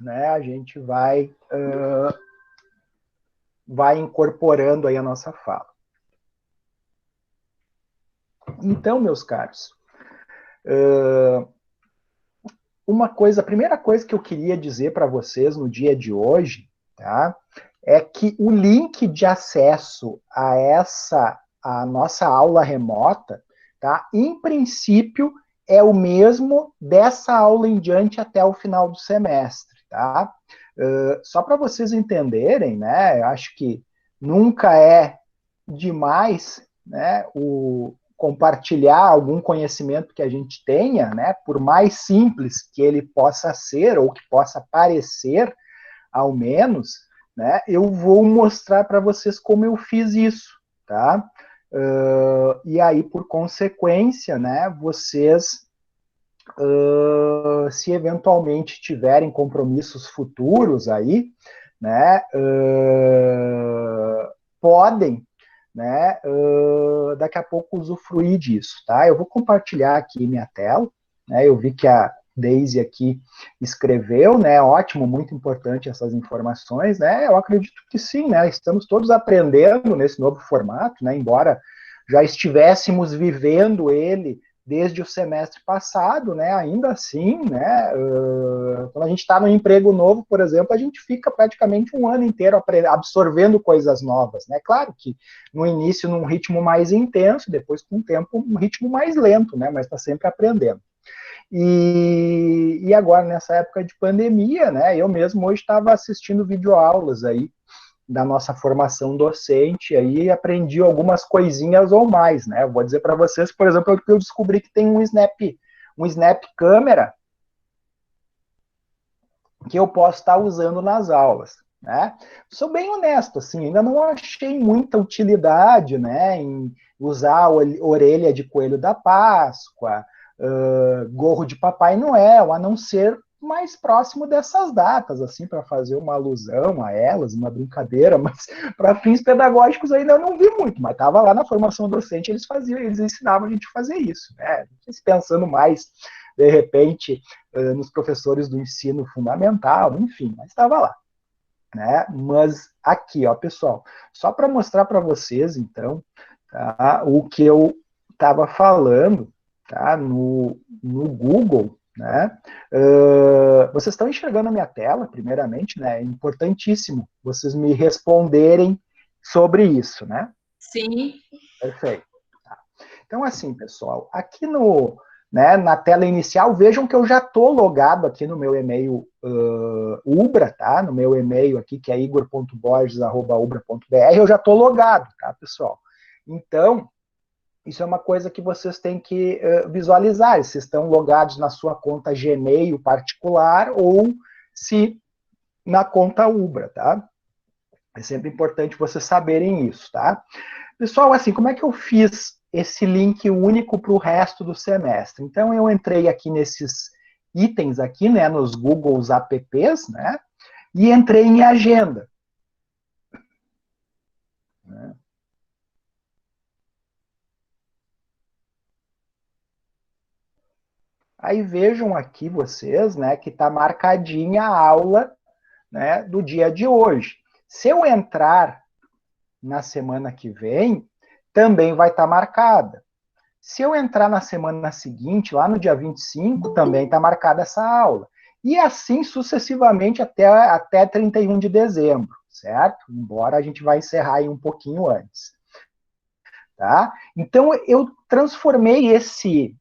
né, a gente vai incorporando aí a nossa fala. Então, meus caros, a primeira coisa que eu queria dizer para vocês no dia de hoje, tá, é que o link de acesso a nossa aula remota, tá, em princípio é o mesmo dessa aula em diante até o final do semestre, tá? Só para vocês entenderem, né, eu acho que nunca é demais, né, compartilhar algum conhecimento que a gente tenha, né, por mais simples que ele possa ser ou que possa parecer, ao menos, né, eu vou mostrar para vocês como eu fiz isso, tá? E aí, por consequência, né, vocês, se eventualmente tiverem compromissos futuros aí, né, podem, né, daqui a pouco usufruir disso, tá? Eu vou compartilhar aqui minha tela, né? Eu vi que a Daisy aqui escreveu, né? Ótimo, muito importante essas informações, né? Eu acredito que sim, né? Estamos todos aprendendo nesse novo formato, né? Embora já estivéssemos vivendo ele desde o semestre passado, né? Ainda assim, né? Quando a gente está no emprego novo, por exemplo, a gente fica praticamente um ano inteiro absorvendo coisas novas, né? Claro que no início num ritmo mais intenso, depois com o tempo um ritmo mais lento, né? Mas está sempre aprendendo. E agora, nessa época de pandemia, né? Eu mesmo hoje estava assistindo videoaulas aí da nossa formação docente, aí aprendi algumas coisinhas ou mais, né? Eu vou dizer para vocês, por exemplo, que eu descobri que tem um Snap câmera que eu posso estar usando nas aulas, né? Sou bem honesto, assim, ainda não achei muita utilidade, né, em usar a orelha de coelho da Páscoa, gorro de Papai Noel, a não ser mais próximo dessas datas, assim, para fazer uma alusão a elas, uma brincadeira, mas para fins pedagógicos ainda não vi muito, mas estava lá na formação docente, eles ensinavam a gente a fazer isso, né? Pensando mais, de repente, nos professores do ensino fundamental, enfim, mas estava lá, né? Mas aqui, ó, pessoal, só para mostrar para vocês, então, tá, o que eu estava falando, tá, no Google, né? Vocês estão enxergando a minha tela, primeiramente, né? É importantíssimo vocês me responderem sobre isso, né? Sim. Perfeito. Então, assim, pessoal, aqui né, na tela inicial, vejam que eu já estou logado aqui no meu e-mail Ubra, tá? No meu e-mail aqui, que é igor.borges@ubra.br, eu já estou logado, tá, pessoal? Então, isso é uma coisa que vocês têm que visualizar, se estão logados na sua conta Gmail particular ou se na conta Ubra, tá? É sempre importante vocês saberem isso, tá? Pessoal, assim, como é que eu fiz esse link único para o resto do semestre? Então, eu entrei aqui nesses itens aqui, né, nos Google Apps, né, e entrei em agenda. Né. Aí vejam aqui vocês, né, que está marcadinha a aula, né, do dia de hoje. Se eu entrar na semana que vem, também vai estar marcada. Se eu entrar na semana seguinte, lá no dia 25, também está marcada essa aula. E assim sucessivamente até 31 de dezembro, certo? Embora a gente vai encerrar aí um pouquinho antes. Tá? Então, eu transformei esse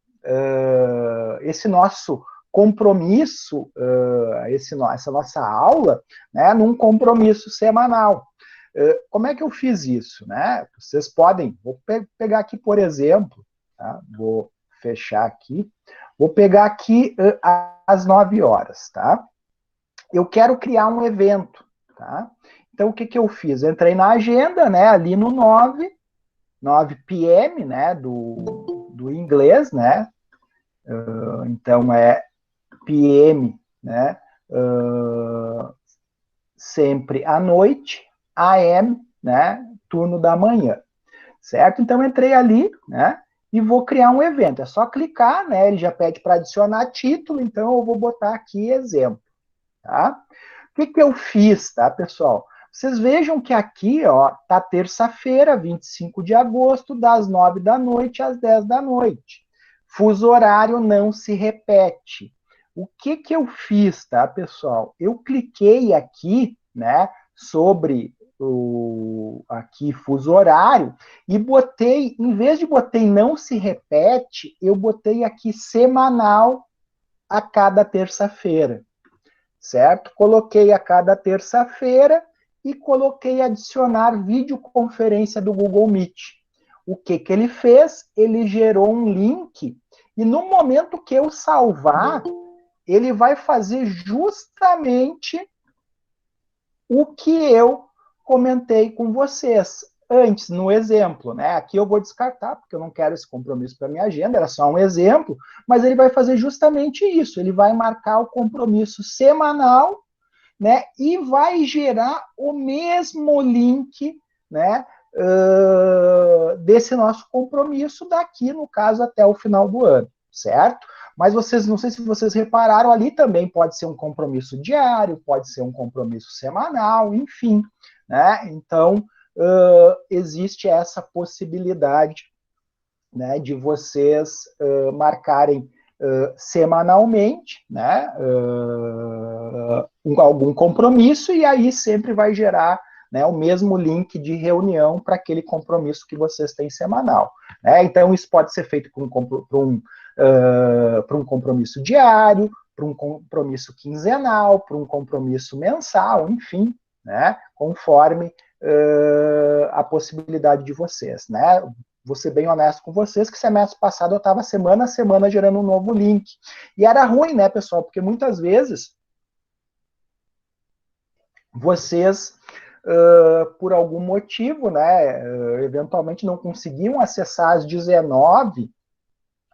nosso compromisso, essa nossa aula, né, num compromisso semanal. Como é que eu fiz isso? Né? Vocês podem, vou pegar aqui, por exemplo, tá? Vou fechar aqui, vou pegar aqui às 9 horas, tá? Eu quero criar um evento, tá? Então, o que, que eu fiz? Eu entrei na agenda, né, ali no 9 p.m., né, do inglês, né? Então, é PM, né? Sempre à noite, AM, né? Turno da manhã, certo? Então, entrei ali, né? E vou criar um evento. É só clicar, né? Ele já pede para adicionar título, então eu vou botar aqui exemplo, tá? O que eu fiz, tá, pessoal? Vocês vejam que aqui, ó, tá terça-feira, 25 de agosto, das 9 da noite às 10 da noite. Fuso horário não se repete. O que eu fiz, tá, pessoal? Eu cliquei aqui, né, sobre o aqui fuso horário e botei, em vez de botei não se repete, eu botei aqui semanal a cada terça-feira, certo? Coloquei a cada terça-feira e coloquei adicionar videoconferência do Google Meet. O que ele fez? Ele gerou um link e no momento que eu salvar, ele vai fazer justamente o que eu comentei com vocês antes, no exemplo, né? Aqui eu vou descartar, porque eu não quero esse compromisso para minha agenda, era só um exemplo, mas ele vai fazer justamente isso, ele vai marcar o compromisso semanal, né? E vai gerar o mesmo link, né? Desse nosso compromisso daqui, no caso, até o final do ano, certo? Mas vocês, não sei se vocês repararam, ali também pode ser um compromisso diário, pode ser um compromisso semanal, enfim, né? Então, existe essa possibilidade, né, de vocês marcarem semanalmente, né, algum compromisso, e aí sempre vai gerar, né, o mesmo link de reunião para aquele compromisso que vocês têm semanal, né? Então, isso pode ser feito para um compromisso diário, para um compromisso quinzenal, para um compromisso mensal, enfim, né, conforme a possibilidade de vocês, né? Vou ser bem honesto com vocês, que semestre passado eu estava semana a semana gerando um novo link. E era ruim, né, pessoal? Porque muitas vezes vocês, por algum motivo, né, eventualmente não conseguiam acessar às 19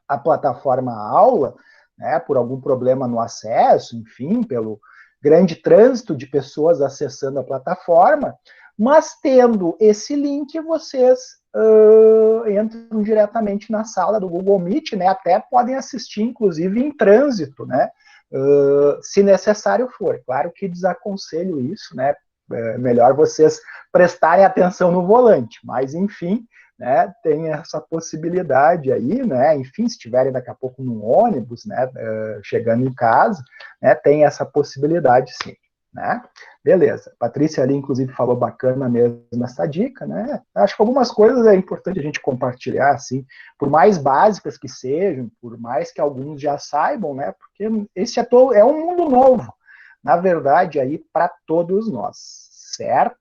a plataforma aula, né, por algum problema no acesso, enfim, pelo grande trânsito de pessoas acessando a plataforma, mas tendo esse link, vocês entram diretamente na sala do Google Meet, né, até podem assistir, inclusive, em trânsito, né, se necessário for. Claro que desaconselho isso, né, é melhor vocês prestarem atenção no volante, mas, enfim, né, tem essa possibilidade aí, né, enfim, se estiverem daqui a pouco num ônibus, né, chegando em casa, né, tem essa possibilidade sim, né, beleza. Patrícia ali, inclusive, falou bacana mesmo essa dica, né, acho que algumas coisas é importante a gente compartilhar, assim, por mais básicas que sejam, por mais que alguns já saibam, né, porque esse é um mundo novo, na verdade, aí, para todos nós, certo?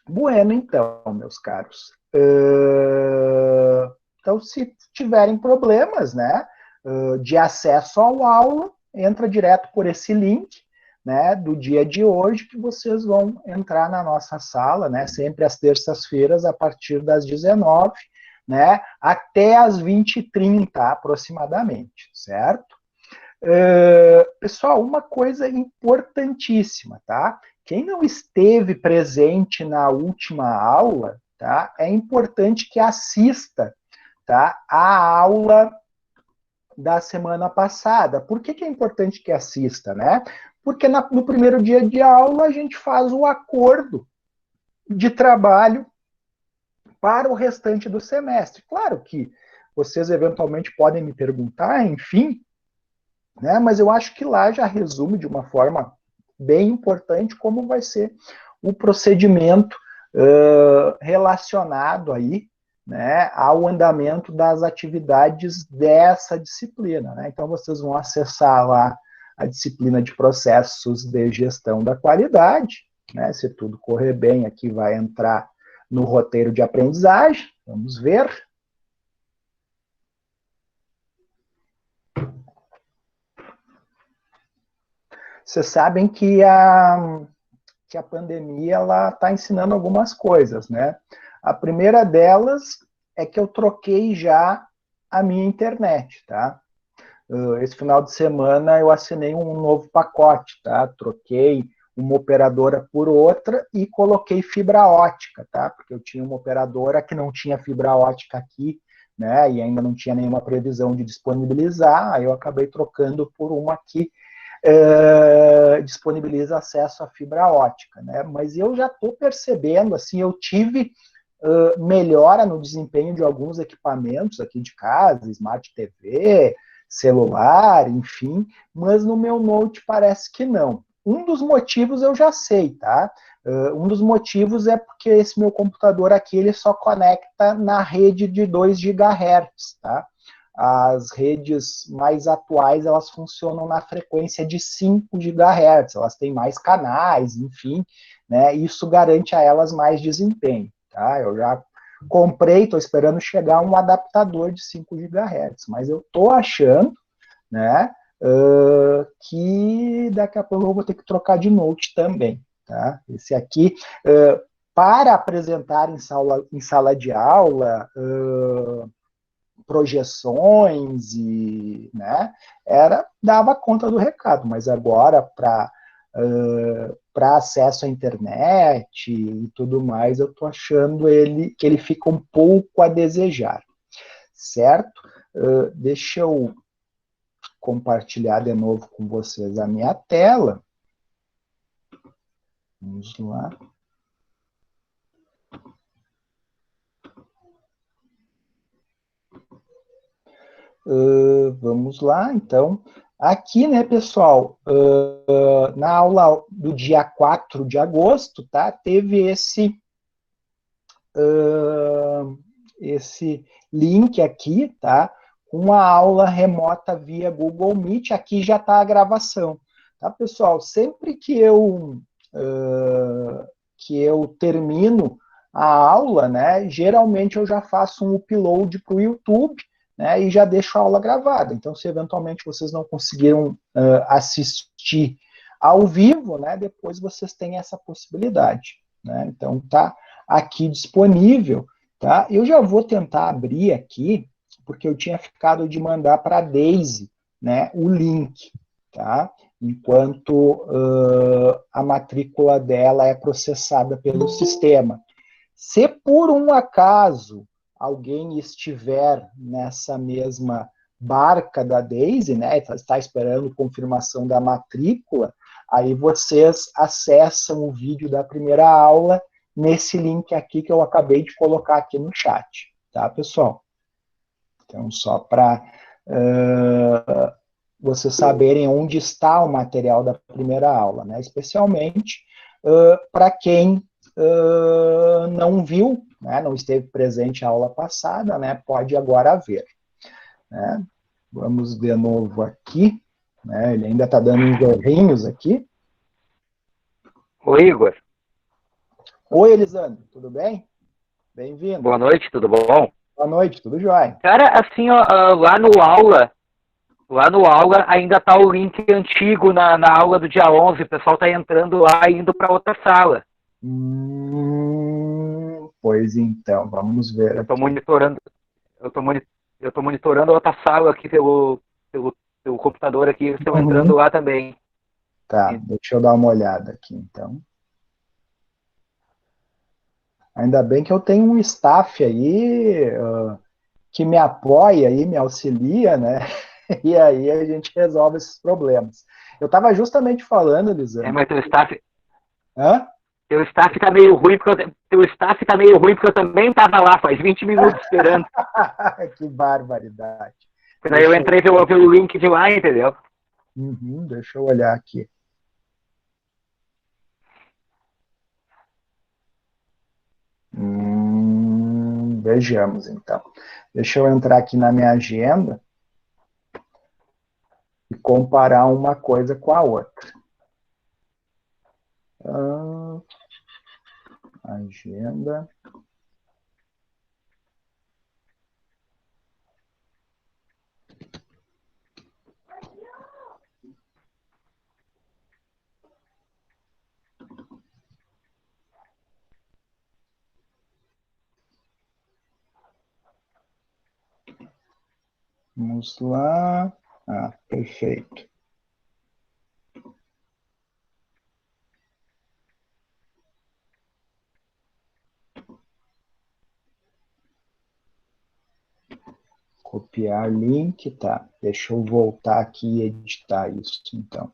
Bueno, então, meus caros. Então, se tiverem problemas, né, de acesso ao aula, entra direto por esse link, né, do dia de hoje, que vocês vão entrar na nossa sala, né, sempre às terças-feiras, a partir das 19, né, até às 20h30, aproximadamente, certo? Pessoal, uma coisa importantíssima, tá? Quem não esteve presente na última aula, tá? É importante que assista, tá? A aula da semana passada. Por que é importante que assista, né? Porque no primeiro dia de aula a gente faz o acordo de trabalho para o restante do semestre. Claro que vocês eventualmente podem me perguntar, enfim, né? Mas eu acho que lá já resume de uma forma bem importante como vai ser o procedimento relacionado aí, né, ao andamento das atividades dessa disciplina, né? Então vocês vão acessar lá a disciplina de processos de gestão da qualidade, né? Se tudo correr bem, aqui vai entrar no roteiro de aprendizagem, vamos ver. Vocês sabem que a pandemia ela está ensinando algumas coisas, né? A primeira delas é que eu troquei já a minha internet, tá? Esse final de semana eu assinei um novo pacote, tá? Troquei uma operadora por outra e coloquei fibra ótica, tá? Porque eu tinha uma operadora que não tinha fibra ótica aqui, né? E ainda não tinha nenhuma previsão de disponibilizar, aí eu acabei trocando por uma aqui disponibiliza acesso à fibra ótica, né? Mas eu já estou percebendo, assim, eu tive melhora no desempenho de alguns equipamentos aqui de casa, Smart TV, celular, enfim, mas no meu Note parece que não. Um dos motivos eu já sei, tá? Um dos motivos é porque esse meu computador aqui, ele só conecta na rede de 2 GHz, tá? As redes mais atuais, elas funcionam na frequência de 5 GHz, elas têm mais canais, enfim, né? Isso garante a elas mais desempenho, tá? Eu já comprei, estou esperando chegar um adaptador de 5 GHz, mas eu estou achando, né, que daqui a pouco eu vou ter que trocar de Note também, tá? Esse aqui, para apresentar em sala de aula, projeções e, né, dava conta do recado, mas agora para acesso à internet e tudo mais, eu estou achando que ele fica um pouco a desejar, certo? Deixa eu compartilhar de novo com vocês a minha tela. Vamos lá. Vamos lá, então. Aqui, né, pessoal, na aula do dia 4 de agosto, tá, teve esse link aqui, tá, com a aula remota via Google Meet. Aqui já está a gravação, tá, pessoal? Sempre que eu termino a aula, né, geralmente eu já faço um upload para o YouTube, né, e já deixo a aula gravada. Então, se eventualmente vocês não conseguiram assistir ao vivo, né, depois vocês têm essa possibilidade, né? Então, tá aqui disponível, tá? Eu já vou tentar abrir aqui, porque eu tinha ficado de mandar para a Daisy, né, o link, tá? Enquanto a matrícula dela é processada pelo sistema. Se por um acaso alguém estiver nessa mesma barca da Daisy, né, está esperando confirmação da matrícula, aí vocês acessam o vídeo da primeira aula nesse link aqui que eu acabei de colocar aqui no chat, tá, pessoal? Então, só para vocês saberem onde está o material da primeira aula, né? Especialmente para quem não viu, né? Não esteve presente a aula passada, né? Pode agora ver, né? Vamos de novo aqui, né? Ele ainda está dando uns errinhos aqui. Oi, Igor. Oi, Elisandro, tudo bem? Bem-vindo. Boa noite, tudo bom? Boa noite, tudo jóia? Cara, assim, ó, lá no aula ainda tá o link antigo na aula do dia 11, o pessoal tá entrando lá e indo para outra sala. Pois então, vamos ver Eu tô aqui. monitorando, eu tô, moni- eu tô monitorando outra sala aqui pelo computador aqui, eles estão entrando Uhum. lá também. Tá, deixa eu dar uma olhada aqui, então. Ainda bem que eu tenho um staff aí que me apoia aí, me auxilia, né? E aí a gente resolve esses problemas. Eu estava justamente falando, Lisandro. Mas Hã? teu staff tá meio ruim porque eu também tava lá faz 20 minutos esperando. Que barbaridade. Daí eu Deixa eu, entrei pelo link de lá, entendeu? deixa eu olhar aqui. Vejamos, então. Deixa eu entrar aqui na minha agenda e comparar uma coisa com a outra. Agenda. Vamos lá. Ah, perfeito. Copiar link, tá. Deixa eu voltar aqui e editar isso, então.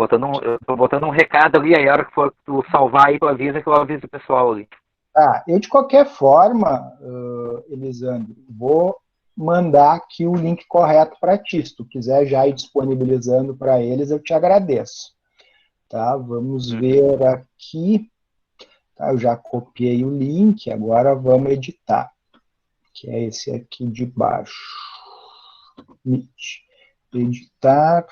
Eu tô botando um recado ali, aí a hora que for tu salvar aí, tu avisa que eu aviso o pessoal ali. Tá, eu de qualquer forma, Elisandro, vou mandar aqui o link correto para ti. Se tu quiser já ir disponibilizando para eles, eu te agradeço. Tá, vamos ver aqui. Tá, eu já copiei o link, agora vamos editar, que é esse aqui de baixo. Editar.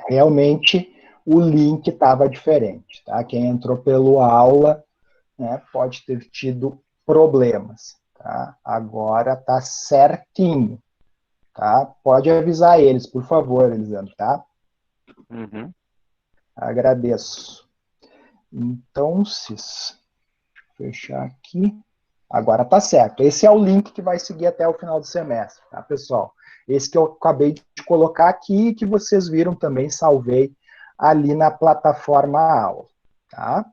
Realmente o link estava diferente, tá? Quem entrou pelo aula, né, pode ter tido problemas, tá? Agora tá certinho, tá? Pode avisar eles, por favor, Elisandro, tá? Uhum. Agradeço. Então, fechar aqui. Agora tá certo. Esse é o link que vai seguir até o final do semestre, tá, pessoal? Esse que eu acabei de colocar aqui, que vocês viram também, salvei ali na plataforma aula, tá?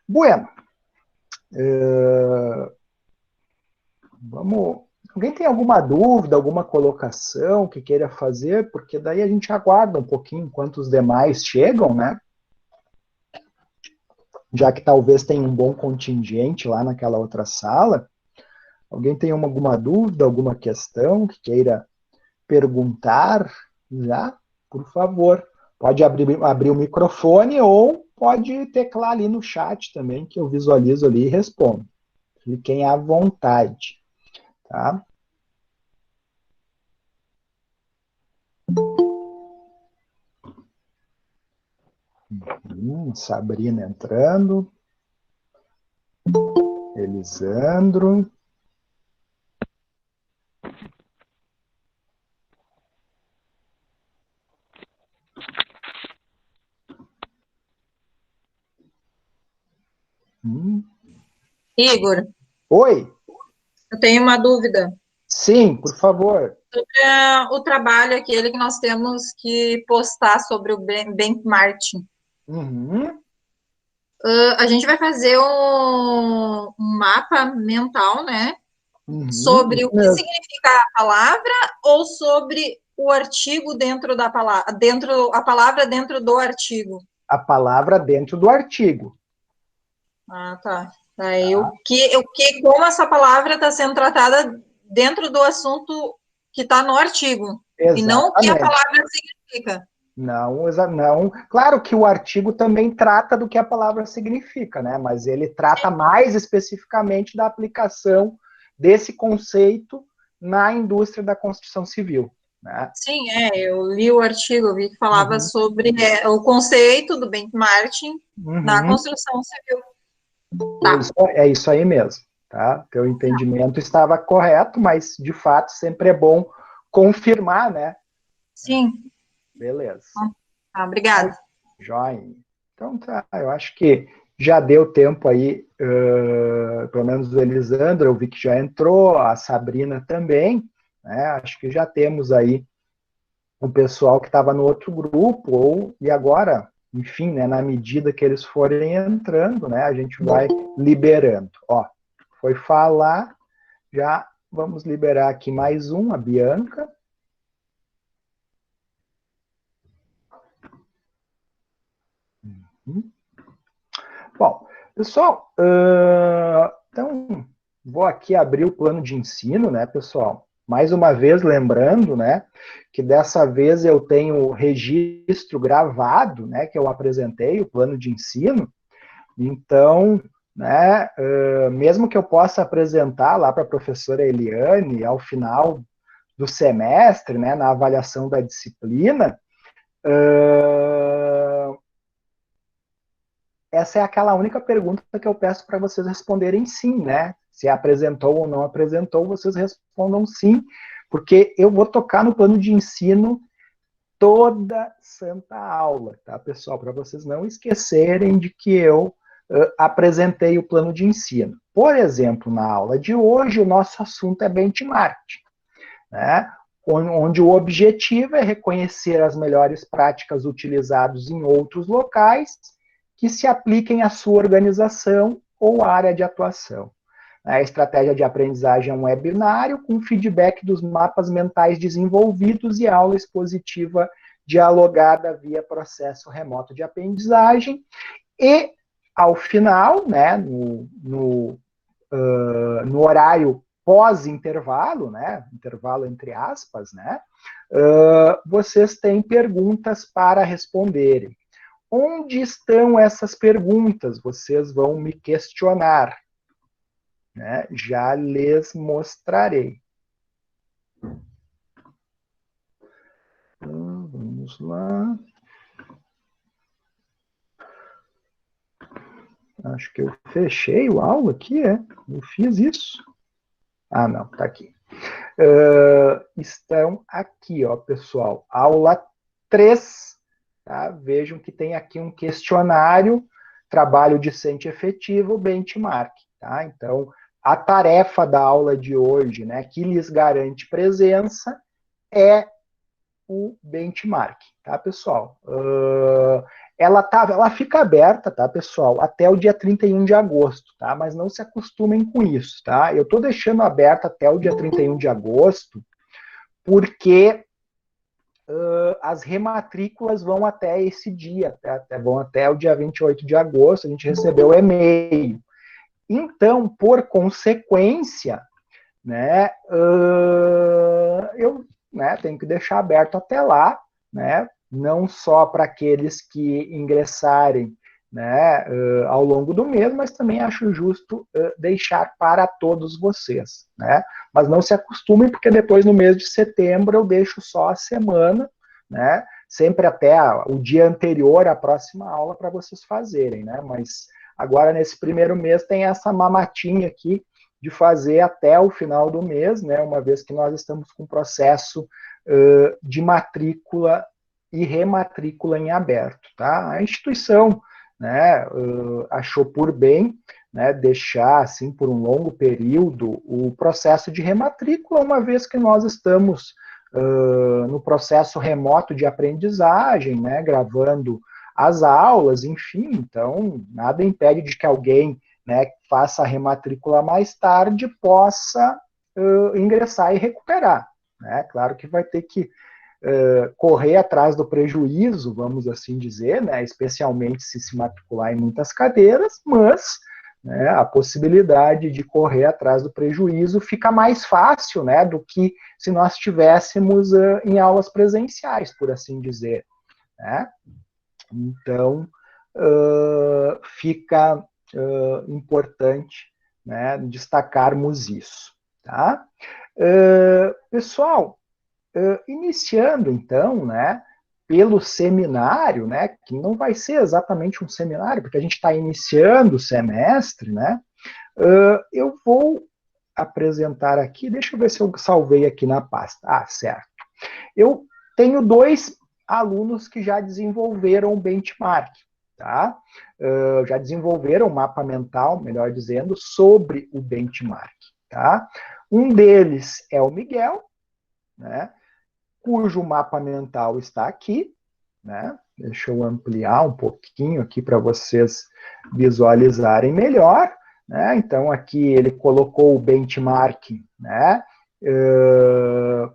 Bueno. Vamos. Alguém tem alguma dúvida, alguma colocação que queira fazer? Porque daí a gente aguarda um pouquinho enquanto os demais chegam, né? Já que talvez tenha um bom contingente lá naquela outra sala. Alguém tem alguma dúvida, alguma questão que queira perguntar? Já, por favor. Pode abrir o microfone ou pode teclar ali no chat também, que eu visualizo ali e respondo. Fiquem à vontade, tá? Sabrina entrando. Elisandro. Igor, Oi. eu tenho uma dúvida Sim, por favor. sobre o trabalho aquele que nós temos que postar sobre o benchmarking. Uhum. A gente vai fazer um mapa mental, né? Sobre o que Mesmo. significa a palavra ou sobre o artigo dentro da palavra, a palavra dentro do artigo. A palavra dentro do artigo. Ah, tá. Aí como essa palavra está sendo tratada dentro do assunto que está no artigo. E não o que a Exatamente. palavra significa. Não. Claro que o artigo também trata do que a palavra significa, né? Mas ele trata mais especificamente da aplicação desse conceito na indústria da construção civil, né? Sim, eu li o artigo, eu vi que falava sobre o conceito do benchmarking na construção civil. Tá. É isso aí mesmo, tá? Teu entendimento estava correto, mas de fato sempre é bom confirmar, né? Sim. Beleza. Obrigada. Joia. Então tá, eu acho que já deu tempo aí, pelo menos o Elisandro, eu vi que já entrou, a Sabrina também, né? Acho que já temos aí o pessoal que estava no outro grupo, e agora, enfim, né, na medida que eles forem entrando, né, a gente vai liberando. Ó, foi falar, já vamos liberar aqui mais um, a Bianca. Bom, pessoal, então vou aqui abrir o plano de ensino, né, pessoal? Mais uma vez lembrando, né, que dessa vez eu tenho o registro gravado, né, que eu apresentei, o plano de ensino. Então, né, mesmo que eu possa apresentar lá para a professora Eliane ao final do semestre, né, na avaliação da disciplina, essa é aquela única pergunta que eu peço para vocês responderem sim, né? Se apresentou ou não apresentou, vocês respondam sim, porque eu vou tocar no plano de ensino toda santa aula, tá, pessoal? Para vocês não esquecerem de que eu apresentei o plano de ensino. Por exemplo, na aula de hoje, o nosso assunto é benchmarking, né? Onde o objetivo é reconhecer as melhores práticas utilizadas em outros locais que se apliquem à sua organização ou área de atuação. A estratégia de aprendizagem é um webinário com feedback dos mapas mentais desenvolvidos e aula expositiva dialogada via processo remoto de aprendizagem. E, ao final, né, no horário pós-intervalo, né, intervalo entre aspas, né, vocês têm perguntas para responderem. Onde estão essas perguntas? Vocês vão me questionar. Né? Já lhes mostrarei. Então, vamos lá. Acho que eu fechei o aula aqui, é? Eu fiz isso. Ah, não, tá aqui. Estão aqui, ó, pessoal. Aula 3. Tá? Vejam que tem aqui um questionário, trabalho discente efetivo, benchmark. Tá? Então, a tarefa da aula de hoje, né, que lhes garante presença, é o benchmark, tá, pessoal? Ela fica aberta, tá, pessoal, até o dia 31 de agosto, tá? Mas não se acostumem com isso, tá? Eu tô deixando aberta até o dia 31 de agosto, porque as rematrículas vão até esse dia, vão até o dia 28 de agosto, a gente recebeu o e-mail. Então, por consequência, né, eu tenho que deixar aberto até lá, né, não só para aqueles que ingressarem, né, ao longo do mês, mas também acho justo deixar para todos vocês, né, mas não se acostumem, porque depois no mês de setembro eu deixo só a semana, né, sempre até o dia anterior à próxima aula para vocês fazerem, né, mas agora nesse primeiro mês tem essa mamatinha aqui de fazer até o final do mês, né, uma vez que nós estamos com o processo de matrícula e rematrícula em aberto, tá? A instituição, né, achou por bem, né, deixar, assim, por um longo período, o processo de rematrícula, uma vez que nós estamos no processo remoto de aprendizagem, né, gravando as aulas, enfim, então, nada impede de que alguém, né, faça a rematrícula mais tarde, possa ingressar e recuperar. Né? Claro que vai ter que correr atrás do prejuízo, vamos assim dizer, né? Especialmente se matricular em muitas cadeiras, mas, né, a possibilidade de correr atrás do prejuízo fica mais fácil, né, do que se nós estivéssemos em aulas presenciais, por assim dizer. Né? Então, fica importante, né, destacarmos isso. Tá? Pessoal, iniciando então, né, pelo seminário, né, que não vai ser exatamente um seminário, porque a gente está iniciando o semestre, né, eu vou apresentar aqui, deixa eu ver se eu salvei aqui na pasta. Ah, certo. Eu tenho 2 alunos que já desenvolveram o benchmark, tá? Já desenvolveram o mapa mental, melhor dizendo, sobre o benchmark, tá? Um deles é o Miguel, né, cujo mapa mental está aqui, né? Deixa eu ampliar um pouquinho aqui para vocês visualizarem melhor, né? Então, aqui ele colocou o benchmark, né,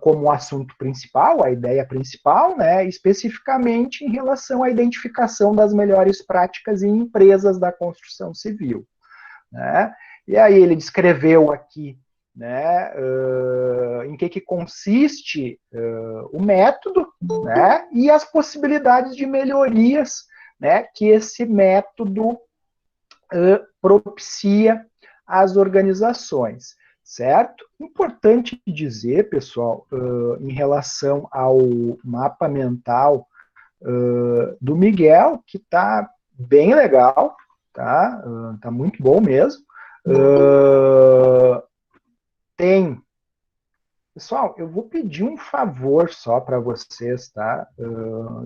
como assunto principal, a ideia principal, né, especificamente em relação à identificação das melhores práticas em empresas da construção civil. Né? E aí ele descreveu aqui, né, em que consiste o método, né, e as possibilidades de melhorias, né, que esse método propicia às organizações. Certo? Importante dizer, pessoal, em relação ao mapa mental do Miguel, que está bem legal, tá? Tá muito bom mesmo. Tem... Pessoal, eu vou pedir um favor só para vocês, tá?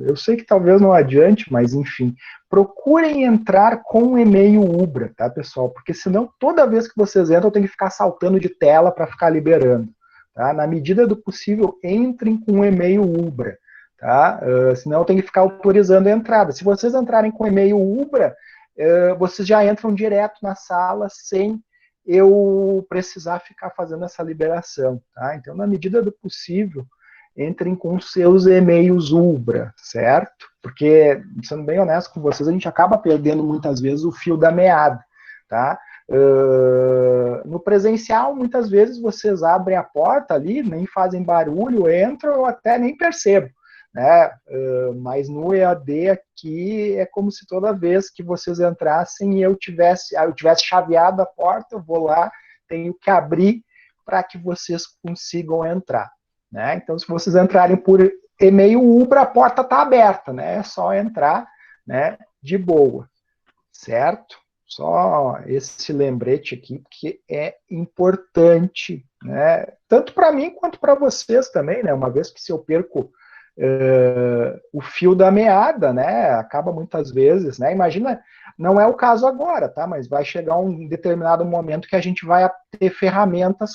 Eu sei que talvez não adiante, mas enfim, procurem entrar com o e-mail Ubra, tá, pessoal? Porque senão toda vez que vocês entram, eu tenho que ficar saltando de tela para ficar liberando, tá? Na medida do possível, entrem com o e-mail Ubra, tá? Senão eu tenho que ficar autorizando a entrada. Se vocês entrarem com o e-mail Ubra, vocês já entram direto na sala sem eu precisar ficar fazendo essa liberação, tá? Então, na medida do possível, entrem com seus e-mails Ubra, certo? Porque, sendo bem honesto com vocês, a gente acaba perdendo muitas vezes o fio da meada, tá? No presencial, muitas vezes vocês abrem a porta ali, nem fazem barulho, entram, eu até nem percebo, né? Mas no EAD aqui é como se toda vez que vocês entrassem e eu tivesse chaveado a porta, eu vou lá, tenho que abrir para que vocês consigam entrar, né? Então, se vocês entrarem por e-mail Ubra, a porta está aberta, né? É só entrar, né, de boa, certo? Só esse lembrete aqui, que é importante, né? Tanto para mim quanto para vocês também, né? Uma vez que se eu perco o fio da meada, né? Acaba muitas vezes, né? Imagina, não é o caso agora, tá? Mas vai chegar um determinado momento que a gente vai ter ferramentas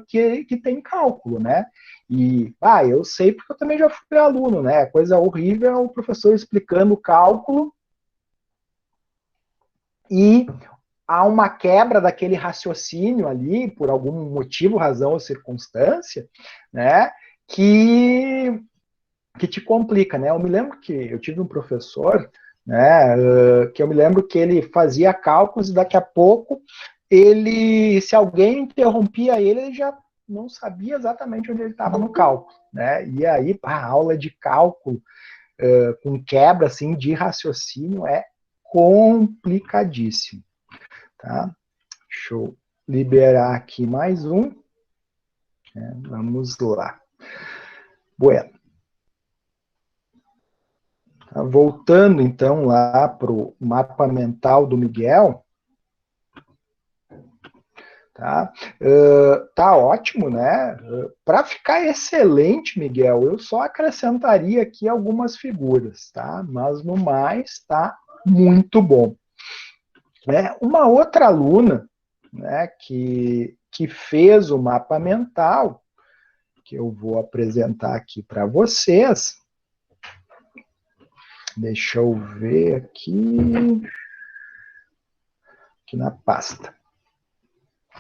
que tem cálculo, né? E, eu sei porque eu também já fui aluno, né? Coisa horrível é o professor explicando o cálculo e há uma quebra daquele raciocínio ali, por algum motivo, razão ou circunstância, né? Que te complica, né? Eu me lembro que eu tive um professor, né? Que eu me lembro que ele fazia cálculos e daqui a pouco se alguém interrompia ele já não sabia exatamente onde ele estava no cálculo, né? E aí, a aula de cálculo com quebra assim de raciocínio é complicadíssimo, tá? Deixa eu liberar aqui mais um. Vamos lá. Bueno. Voltando então lá para o mapa mental do Miguel, tá? Tá ótimo, né? Para ficar excelente, Miguel, eu só acrescentaria aqui algumas figuras, tá? Mas no mais tá muito bom. Uma outra aluna, né, que fez o mapa mental, que eu vou apresentar aqui para vocês. Deixa eu ver aqui na pasta.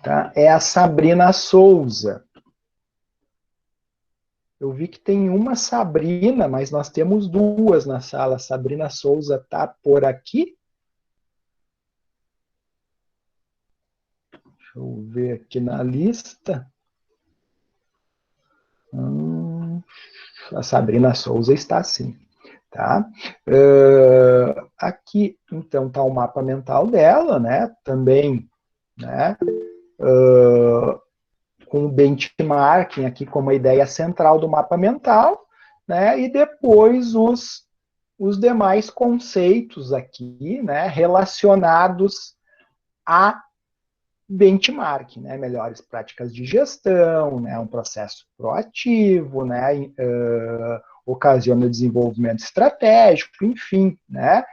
Tá? É a Sabrina Souza. Eu vi que tem uma Sabrina, mas nós temos duas na sala. A Sabrina Souza está por aqui. Deixa eu ver aqui na lista. A Sabrina Souza está sim. Tá? Aqui, então, está o mapa mental dela, né? Também, né? Com o benchmarking aqui como a ideia central do mapa mental, né? E depois os demais conceitos aqui, né? Relacionados a benchmarking, né? Melhores práticas de gestão, né? Um processo proativo, né? Ocasiona desenvolvimento estratégico, enfim, né?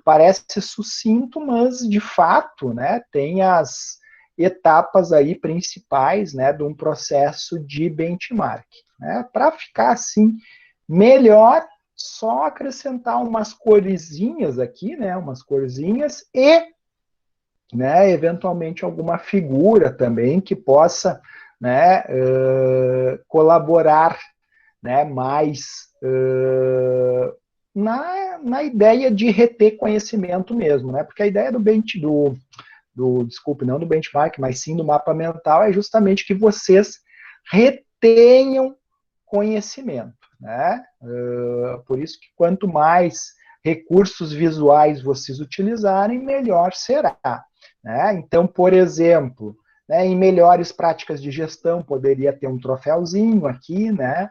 Parece sucinto, mas de fato, né? Tem as etapas aí principais, né? De um processo de benchmark, né? Para ficar assim melhor, só acrescentar umas corzinhas aqui, né? Umas corzinhas e, né? Eventualmente alguma figura também que possa, né? Colaborar, né? Mais na ideia de reter conhecimento mesmo, né? Porque a ideia desculpe, não do benchmark, mas sim do mapa mental é justamente que vocês retenham conhecimento, né? Por isso que quanto mais recursos visuais vocês utilizarem, melhor será, né? Então, por exemplo, né, em melhores práticas de gestão, poderia ter um troféuzinho aqui, né?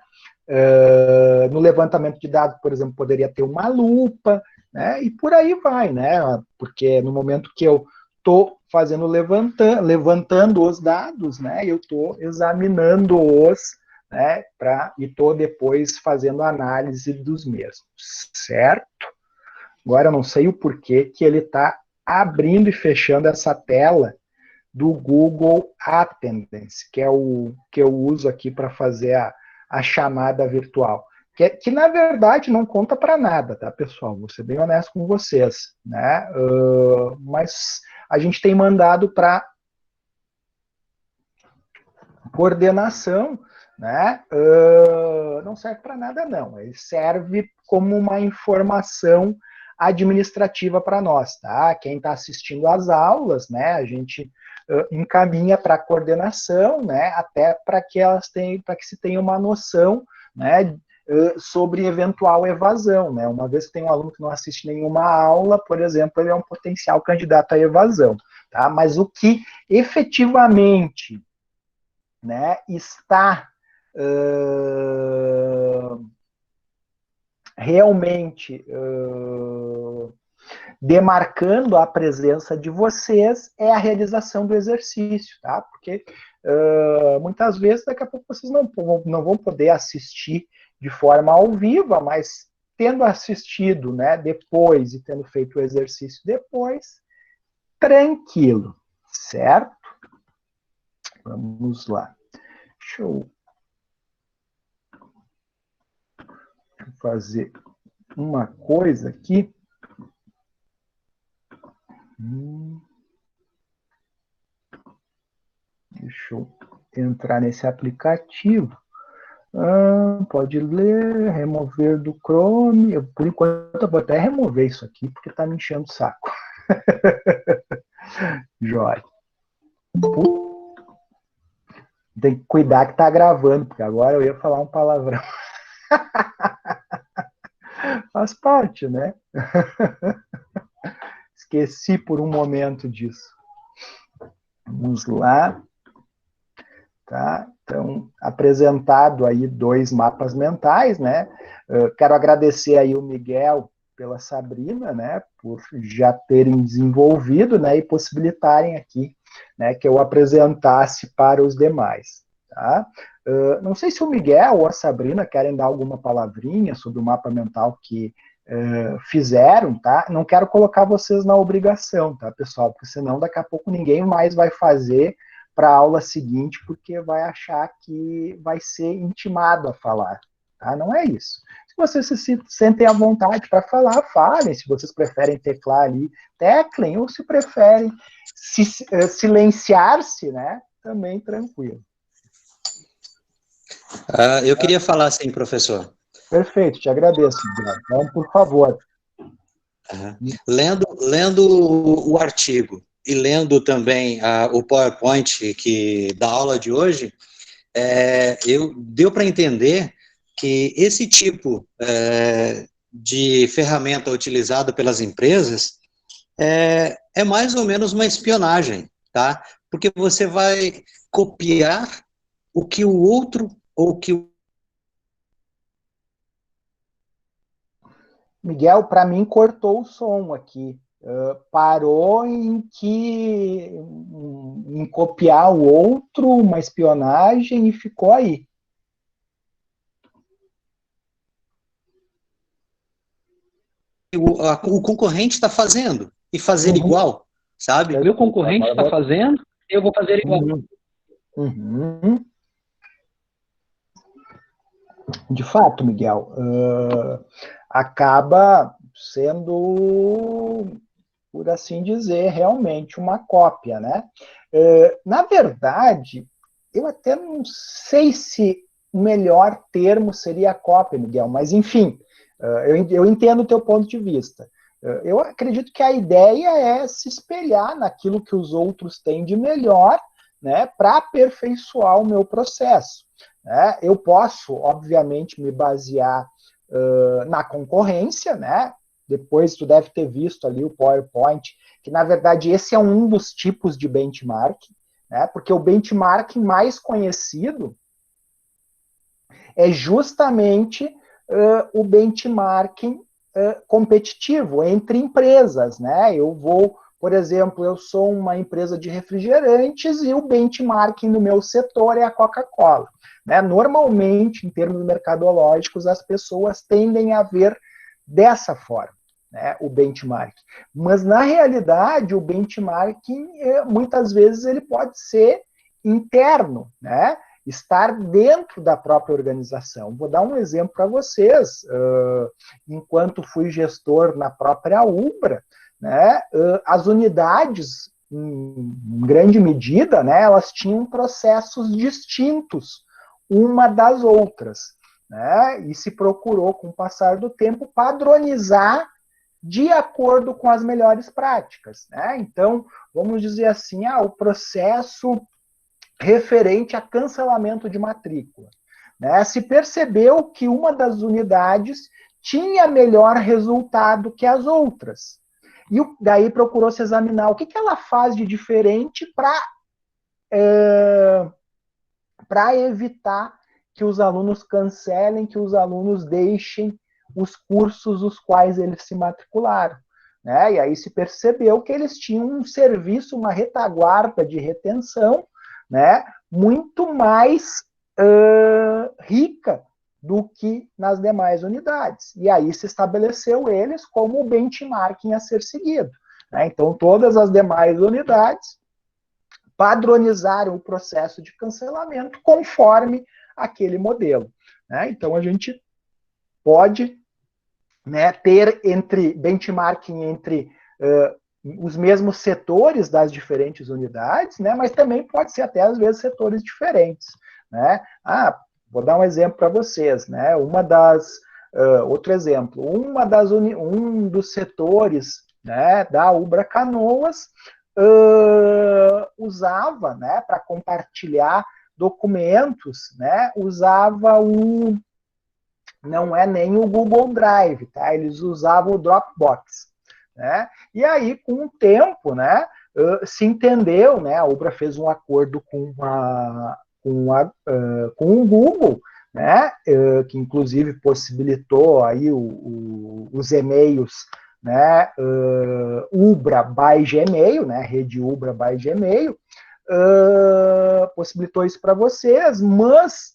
No levantamento de dados, por exemplo, poderia ter uma lupa, né? E por aí vai, né? Porque no momento que eu estou fazendo levantando os dados, né? Eu estou examinando-os, né? E estou depois fazendo análise dos mesmos, certo? Agora eu não sei o porquê que ele está abrindo e fechando essa tela do Google Attendance, que é o que eu uso aqui para fazer a chamada virtual, que na verdade não conta para nada, tá, pessoal? Vou ser bem honesto com vocês, né? Mas a gente tem mandado para coordenação, né, não serve para nada, não. Ele serve como uma informação administrativa para nós, tá? Quem está assistindo às aulas, né, a gente encaminha para a coordenação, né, até para que se tenha uma noção, né, sobre eventual evasão, né? Uma vez que tem um aluno que não assiste nenhuma aula, por exemplo, ele é um potencial candidato à evasão, tá? Mas o que efetivamente, né, está realmente demarcando a presença de vocês é a realização do exercício, tá? Porque muitas vezes, daqui a pouco, vocês não vão poder assistir de forma ao vivo, mas tendo assistido, né, depois e tendo feito o exercício depois, tranquilo, certo? Vamos lá. Deixa eu fazer uma coisa aqui. Deixa eu entrar nesse aplicativo. Pode ler, remover do Chrome. Por enquanto, eu vou até remover isso aqui, porque está me enchendo o saco. Jóia. Tem que cuidar que está gravando, porque agora eu ia falar um palavrão. Faz parte, né? Esqueci por um momento disso. Vamos lá. Tá? Então, apresentado aí 2 mapas mentais, né? Quero agradecer aí o Miguel pela Sabrina, né? Por já terem desenvolvido, né? E possibilitarem aqui, né? Que eu apresentasse para os demais, tá? Não sei se o Miguel ou a Sabrina querem dar alguma palavrinha sobre o mapa mental que fizeram, tá? Não quero colocar vocês na obrigação, tá, pessoal? Porque senão daqui a pouco ninguém mais vai fazer para a aula seguinte, porque vai achar que vai ser intimado a falar, tá? Não é isso. Se vocês se sentem à vontade para falar, falem. Se vocês preferem teclar ali, teclem, ou se preferem silenciar-se, né? Também tranquilo. Eu queria falar assim, professor. Perfeito, te agradeço, Miguel. Então, por favor. Lendo o artigo e lendo também o PowerPoint da aula de hoje, deu para entender que esse tipo de ferramenta utilizada pelas empresas é mais ou menos uma espionagem, tá? Porque você vai copiar o que o outro ou que o... Miguel, para mim cortou o som aqui. Parou em copiar o outro, uma espionagem, e ficou aí. O concorrente está fazendo, e fazer igual, sabe? O meu concorrente está fazendo, eu vou fazer igual. De fato, Miguel, acaba sendo, por assim dizer, realmente uma cópia, né? Na verdade, eu até não sei se o melhor termo seria cópia, Miguel, mas enfim, eu entendo o teu ponto de vista. Eu acredito que a ideia é se espelhar naquilo que os outros têm de melhor, né, para aperfeiçoar o meu processo. Né? Eu posso, obviamente, me basear na concorrência, né? Depois tu deve ter visto ali o PowerPoint, que na verdade esse é um dos tipos de benchmark, né? Porque o benchmark mais conhecido é justamente o benchmarking competitivo entre empresas, né? Eu vou, por exemplo, eu sou uma empresa de refrigerantes e o benchmarking no meu setor é a Coca-Cola. Né? Normalmente, em termos mercadológicos, as pessoas tendem a ver dessa forma, né, o benchmarking. Mas, na realidade, o benchmarking, muitas vezes, ele pode ser interno, né? Estar dentro da própria organização. Vou dar um exemplo para vocês. Enquanto fui gestor na própria Ubra, né, as unidades em grande medida, né, elas tinham processos distintos uma das outras, né, e se procurou, com o passar do tempo, padronizar de acordo com as melhores práticas, né? Então, vamos dizer assim, o processo referente a cancelamento de matrícula, né? Se percebeu que uma das unidades tinha melhor resultado que as outras, e daí procurou se examinar o que ela faz de diferente para evitar que os alunos cancelem, que os alunos deixem os cursos os quais eles se matricularam, né? E aí se percebeu que eles tinham um serviço, uma retaguarda de retenção, né, muito mais rica do que nas demais unidades. E aí se estabeleceu eles como o benchmarking a ser seguido, né? Então, todas as demais unidades padronizaram o processo de cancelamento conforme aquele modelo, né? Então, a gente pode, né, ter benchmarking entre os mesmos setores das diferentes unidades, né, mas também pode ser até, às vezes, setores diferentes, né? Vou dar um exemplo para vocês, né? Outro exemplo, um dos setores, né, da Ubra Canoas usava, né, para compartilhar documentos, né, usava não é nem o Google Drive, tá? Eles usavam o Dropbox, né? E aí, com o tempo, né, se entendeu, né, a Ubra fez um acordo com o Google, né, que inclusive possibilitou aí os e-mails, né, Ubra by Gmail, né, rede Ubra by Gmail, possibilitou isso para vocês, mas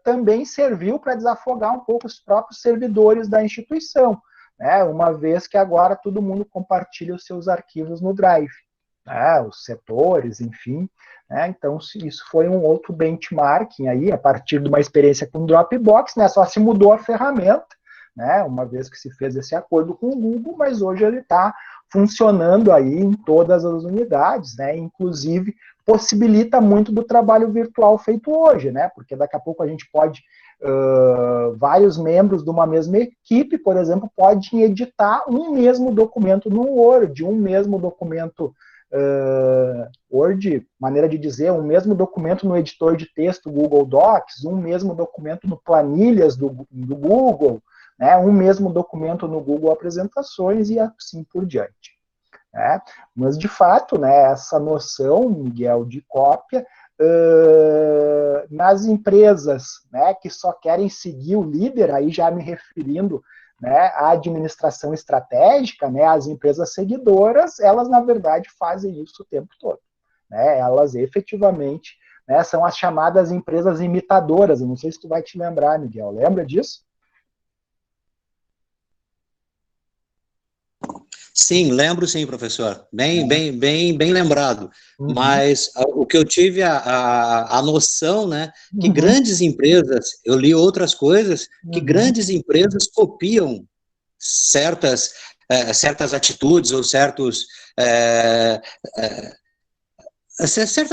também serviu para desafogar um pouco os próprios servidores da instituição, né, uma vez que agora todo mundo compartilha os seus arquivos no Drive, né, os setores, enfim, né, então isso foi um outro benchmarking aí, a partir de uma experiência com o Dropbox, né, só se mudou a ferramenta, né, uma vez que se fez esse acordo com o Google, mas hoje ele está funcionando aí em todas as unidades, né, inclusive possibilita muito do trabalho virtual feito hoje, né, porque daqui a pouco a gente pode, vários membros de uma mesma equipe, por exemplo, podem editar um mesmo documento no Word, um mesmo documento Word, maneira de dizer, um mesmo documento no editor de texto Google Docs, um mesmo documento no Planilhas do Google, né, um mesmo documento no Google Apresentações e assim por diante. Né? Mas, de fato, né, essa noção, Miguel, de cópia, nas empresas, né, que só querem seguir o líder, aí já me referindo, né, à administração estratégica, né, as empresas seguidoras, elas, na verdade, fazem isso o tempo todo. Né? Elas, efetivamente, né, são as chamadas empresas imitadoras. Eu não sei se tu vai te lembrar, Miguel. Lembra disso? Sim, lembro sim, professor. Bem lembrado. Uhum. Mas o que eu tive a noção, né, que grandes empresas, eu li outras coisas, que grandes empresas copiam certas atitudes ou certas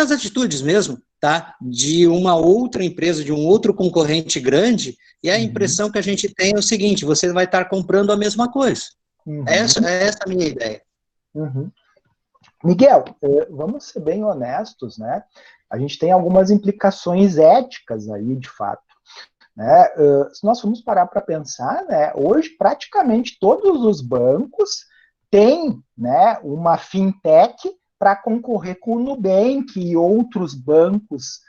atitudes mesmo, tá? De uma outra empresa, de um outro concorrente grande, e a impressão que a gente tem é o seguinte: você vai estar comprando a mesma coisa. Essa é a minha ideia. Miguel, vamos ser bem honestos, né? A gente tem algumas implicações éticas aí, de fato. Né? Se nós formos parar para pensar, né, hoje praticamente todos os bancos têm, né, uma fintech para concorrer com o Nubank e outros bancos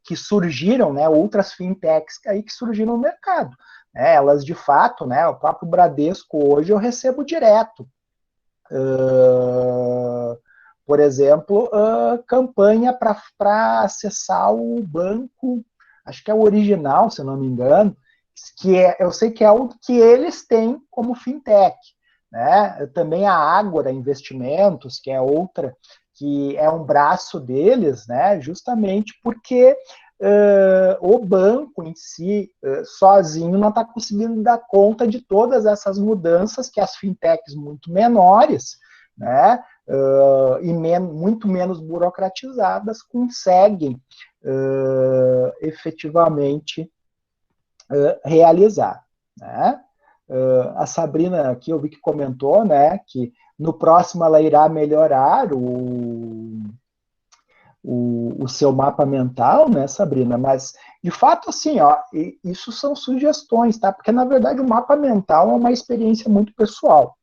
que surgiram, né, outras fintechs aí que surgiram no mercado. Elas, de fato, né, o próprio Bradesco hoje eu recebo direto. Por exemplo, campanha para acessar o banco, acho que é o Original, se eu não me engano, que eu sei que é o que eles têm como fintech. Né? Também a Ágora Investimentos, que é outra, que é um braço deles, né? Justamente porque o banco em si, sozinho, não está conseguindo dar conta de todas essas mudanças que as fintechs muito menores, né, e muito menos burocratizadas, conseguem efetivamente realizar, né? A Sabrina aqui, eu vi que comentou, né, que no próximo ela irá melhorar o seu mapa mental, né, Sabrina? Mas, de fato, assim, ó, isso são sugestões, tá? Porque, na verdade, o mapa mental é uma experiência muito pessoal,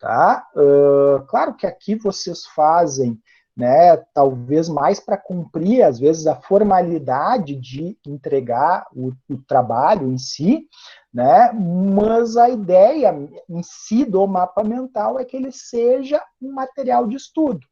tá? Claro que aqui vocês fazem, né, talvez mais para cumprir, às vezes, a formalidade de entregar o trabalho em si, né, mas a ideia em si do mapa mental é que ele seja um material de estudo,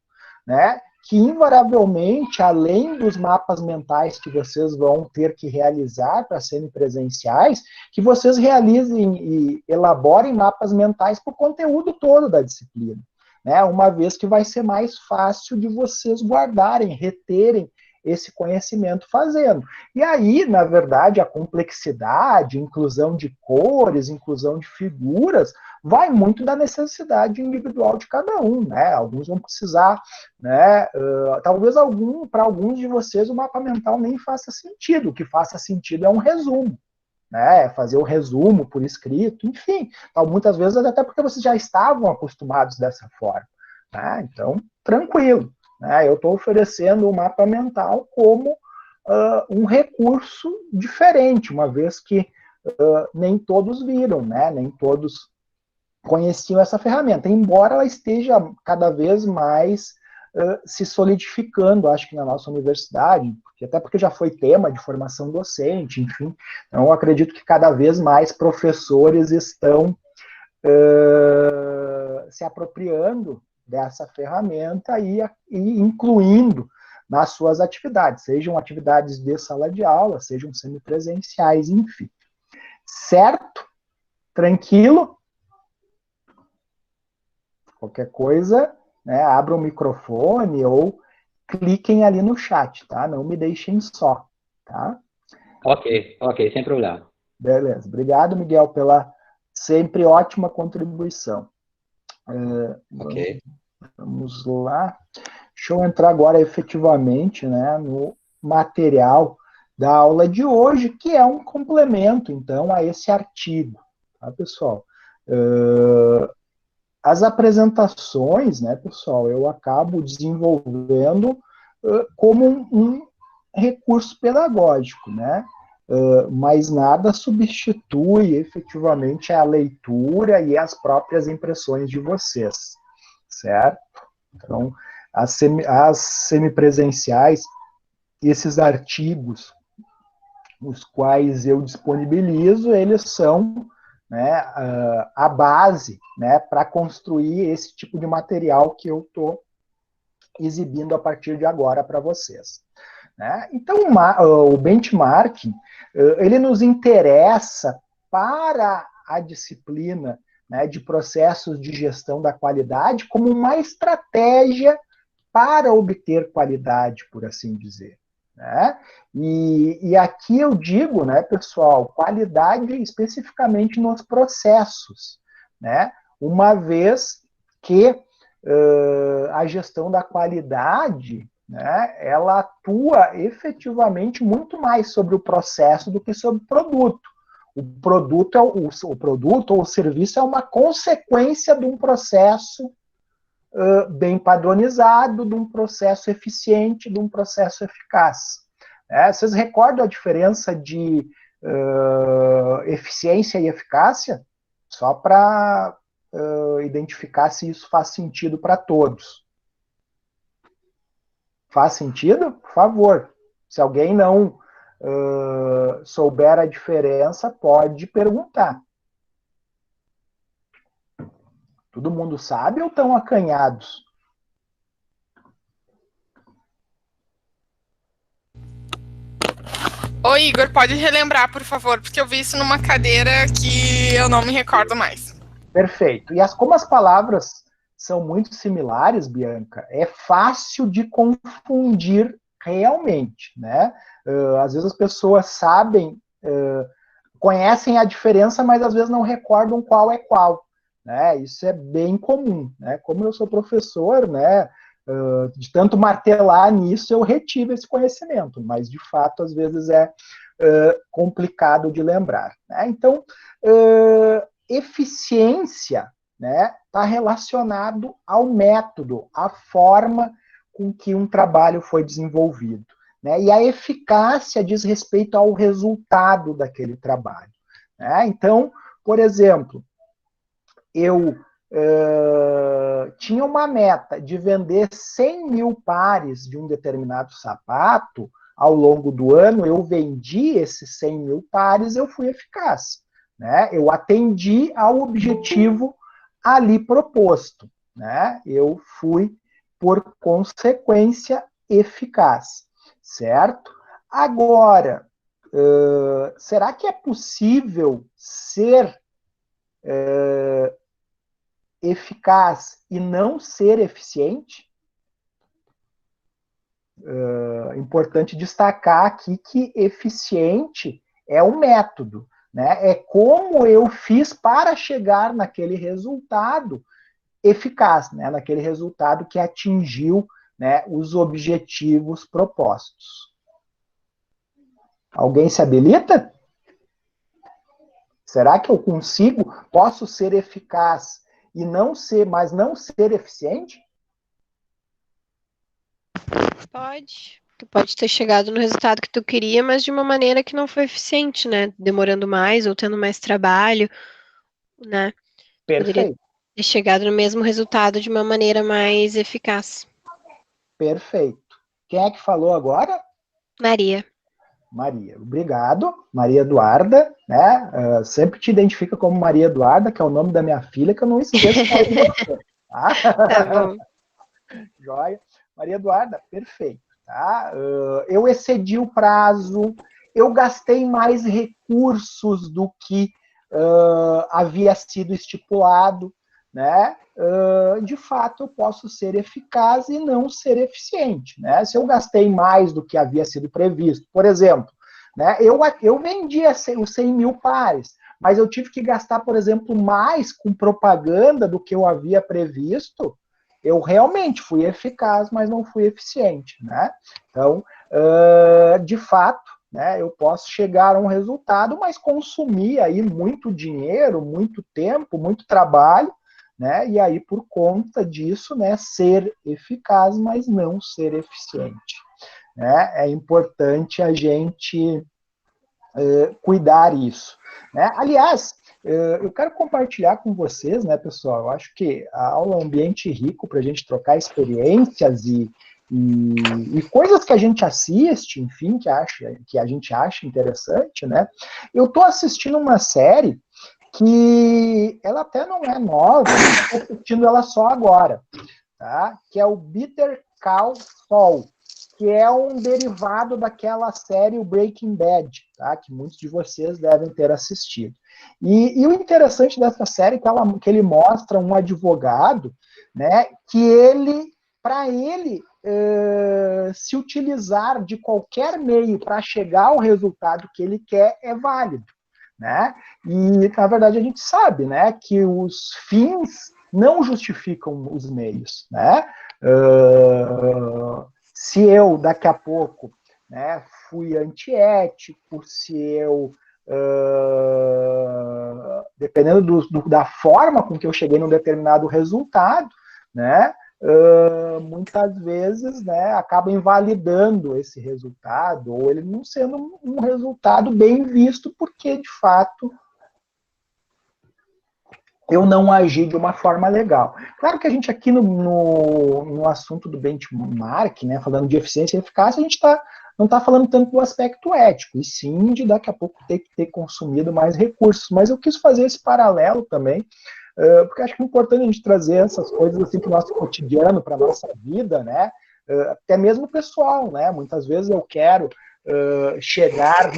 né, que invariavelmente, além dos mapas mentais que vocês vão ter que realizar para serem presenciais, que vocês realizem e elaborem mapas mentais para o conteúdo todo da disciplina, né? Uma vez que vai ser mais fácil de vocês guardarem, reterem esse conhecimento fazendo. E aí, na verdade, a complexidade, inclusão de cores, inclusão de figuras, vai muito da necessidade individual de cada um, né? Alguns vão precisar, né? Talvez para alguns de vocês o mapa mental nem faça sentido. O que faça sentido é um resumo, né? Fazer o resumo por escrito, enfim. Então, muitas vezes até porque vocês já estavam acostumados dessa forma, né? Então, tranquilo, né? Eu estou oferecendo o mapa mental como um recurso diferente, uma vez que nem todos viram, né? Nem todos conheciam essa ferramenta, embora ela esteja cada vez mais se solidificando, acho que na nossa universidade, até porque já foi tema de formação docente, enfim. Então, eu acredito que cada vez mais professores estão se apropriando dessa ferramenta e incluindo nas suas atividades, sejam atividades de sala de aula, sejam semipresenciais, enfim. Certo? Tranquilo? Qualquer coisa, né, abra o microfone ou cliquem ali no chat, tá? Não me deixem só, tá? Ok, sem problema. Beleza. Obrigado, Miguel, pela sempre ótima contribuição. Ok. Vamos lá. Deixa eu entrar agora efetivamente, né, no material da aula de hoje, que é um complemento, então, a esse artigo, tá, pessoal? As apresentações, né, pessoal, eu acabo desenvolvendo como um recurso pedagógico, né? Mas nada substitui efetivamente a leitura e as próprias impressões de vocês, certo? Então, as semipresenciais, esses artigos, os quais eu disponibilizo, eles são, né, a base, né, para construir esse tipo de material que eu estou exibindo a partir de agora para vocês, né? Então, o benchmarking, ele nos interessa para a disciplina, né, de processos de gestão da qualidade como uma estratégia para obter qualidade, por assim dizer, né? E aqui eu digo, né, pessoal, qualidade especificamente nos processos, né? Uma vez que a gestão da qualidade, né, ela atua efetivamente muito mais sobre o processo do que sobre o produto. O produto ou o serviço é uma consequência de um processo bem padronizado, de um processo eficiente, de um processo eficaz. Vocês recordam a diferença de eficiência e eficácia? Só para identificar se isso faz sentido para todos. Faz sentido? Por favor. Se alguém não souber a diferença, pode perguntar. Todo mundo sabe ou estão acanhados? Ô, Igor, pode relembrar, por favor, porque eu vi isso numa cadeira que eu não me recordo mais. Perfeito. E como as palavras são muito similares, Bianca, é fácil de confundir realmente, né? Às vezes as pessoas sabem, conhecem a diferença, mas às vezes não recordam qual é qual, né? Isso é bem comum, né? Como eu sou professor, né, de tanto martelar nisso, eu retive esse conhecimento, mas de fato, às vezes é complicado de lembrar, né? Então, eficiência, né, está relacionado ao método, à forma com que um trabalho foi desenvolvido, né? E a eficácia diz respeito ao resultado daquele trabalho, né? Então, por exemplo, eu tinha uma meta de vender 100 mil pares de um determinado sapato ao longo do ano, eu vendi esses 100 mil pares, eu fui eficaz, né? Eu atendi ao objetivo ali proposto, né? Eu fui, por consequência, eficaz, certo? Agora, será que é possível ser eficaz e não ser eficiente? É importante destacar aqui que eficiente é o método, né? É como eu fiz para chegar naquele resultado eficaz, né? Naquele resultado que atingiu, né, os objetivos propostos. Alguém se habilita? Será que eu posso ser eficaz e não ser, mas não ser eficiente? Pode. Tu pode ter chegado no resultado que tu queria, mas de uma maneira que não foi eficiente, né? Demorando mais ou tendo mais trabalho, né? Poderia Perfeito. ter chegado no mesmo resultado de uma maneira mais eficaz. Perfeito. Quem é que falou agora? Maria. Maria, obrigado. Maria Eduarda, né? Sempre te identifica como Maria Eduarda, que é o nome da minha filha, que eu não esqueço de você, tá? Tá bom. Joia. Maria Eduarda, perfeito. Tá? Eu excedi o prazo, eu gastei mais recursos do que havia sido estipulado, né? De fato, eu posso ser eficaz e não ser eficiente, né? Se eu gastei mais do que havia sido previsto, por exemplo, né? Eu vendia os 100 mil pares, mas eu tive que gastar, por exemplo, mais com propaganda do que eu havia previsto. Eu realmente fui eficaz, mas não fui eficiente, né? Então, de fato, né, eu posso chegar a um resultado, mas consumir aí muito dinheiro, muito tempo, muito trabalho, né? E aí, por conta disso, né, ser eficaz, mas não ser eficiente, né? É importante a gente cuidar isso, né? Aliás, eu quero compartilhar com vocês, né, pessoal? Eu acho que a aula é um ambiente rico para a gente trocar experiências e coisas que a gente assiste, enfim, que a gente acha interessante, né? Eu estou assistindo uma série que ela até não é nova, eu estou assistindo ela só agora, tá? Que é o Better Call Saul, que é um derivado daquela série o Breaking Bad, tá? Que muitos de vocês devem ter assistido. E o interessante dessa série é que ele mostra um advogado, né, que para ele se utilizar de qualquer meio para chegar ao resultado que ele quer é válido, né? E, na verdade, a gente sabe, né, que os fins não justificam os meios, né? Se eu, daqui a pouco, né, fui antiético, se eu, dependendo da forma com que eu cheguei num determinado resultado, né, muitas vezes, né, acaba invalidando esse resultado, ou ele não sendo um resultado bem visto, porque, de fato, eu não agi de uma forma legal. Claro que a gente aqui no assunto do benchmark, né, falando de eficiência e eficácia, a gente não está falando tanto do aspecto ético, e sim de daqui a pouco ter que ter consumido mais recursos. Mas eu quis fazer esse paralelo também, porque acho que é importante a gente trazer essas coisas assim para o nosso cotidiano, para a nossa vida, né? Até mesmo pessoal, né? Muitas vezes eu quero chegar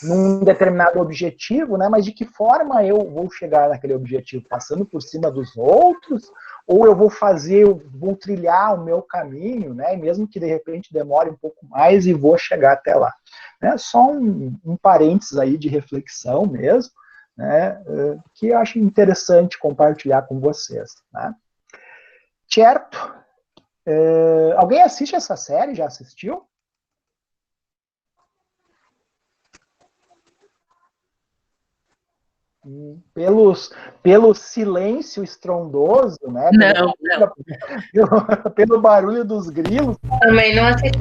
num determinado objetivo, né? Mas de que forma eu vou chegar naquele objetivo? Passando por cima dos outros? Ou eu vou trilhar o meu caminho, né? E mesmo que de repente demore um pouco mais e vou chegar até lá. Né? Só um parênteses aí de reflexão mesmo, né, que eu acho interessante compartilhar com vocês. Né? Certo? Alguém assiste essa série? Já assistiu? Pelo silêncio estrondoso, né? Não. Pelo barulho dos grilos. Também não assisti.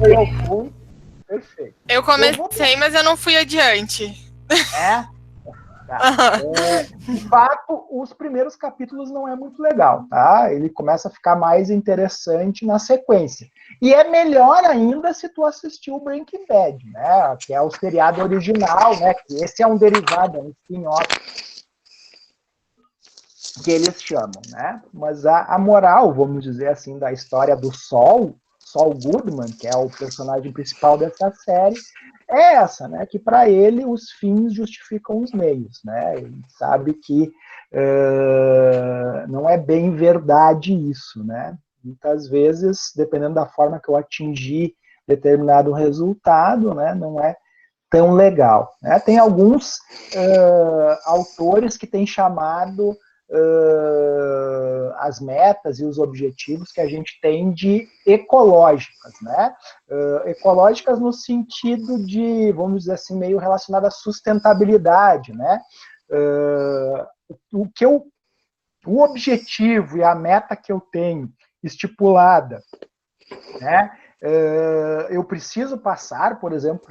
Perfeito. Eu comecei, mas eu não fui adiante. Tá. De fato, os primeiros capítulos não é muito legal, tá? Ele começa a ficar mais interessante na sequência. E é melhor ainda se tu assistir o Breaking Bad, né? Que é o seriado original, né? Que esse é um derivado, é um spin-off que eles chamam, né? Mas a moral, vamos dizer assim, da história do Saul Goodman, que é o personagem principal dessa série, é essa, né? Que para ele os fins justificam os meios, né? Ele sabe que não é bem verdade isso, né? Muitas vezes, dependendo da forma que eu atingir determinado resultado, né? Não é tão legal. Né? Tem alguns autores que têm chamado as metas e os objetivos que a gente tem de ecológicas, né? Ecológicas no sentido de, vamos dizer assim, meio relacionado à sustentabilidade, né? O objetivo e a meta que eu tenho estipulada, né? Eu preciso passar, por exemplo,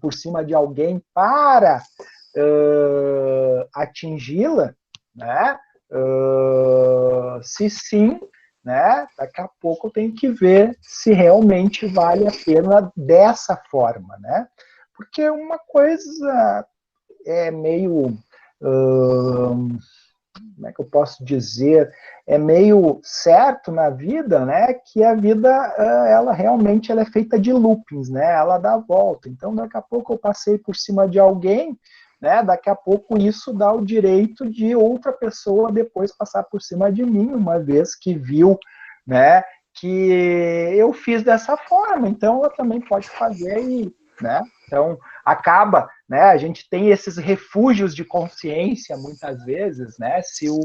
por cima de alguém para atingi-la, né? Se sim, né? Daqui a pouco eu tenho que ver se realmente vale a pena dessa forma, né? Porque uma coisa é meio, como é que eu posso dizer, é meio certo na vida, né? Que a vida, ela realmente ela é feita de loopings, né? Ela dá a volta. Então, daqui a pouco eu passei por cima de alguém, né? Daqui a pouco isso dá o direito de outra pessoa depois passar por cima de mim, uma vez que viu, né, que eu fiz dessa forma, então ela também pode fazer, né? Então acaba, né? A gente tem esses refúgios de consciência muitas vezes, né? Se o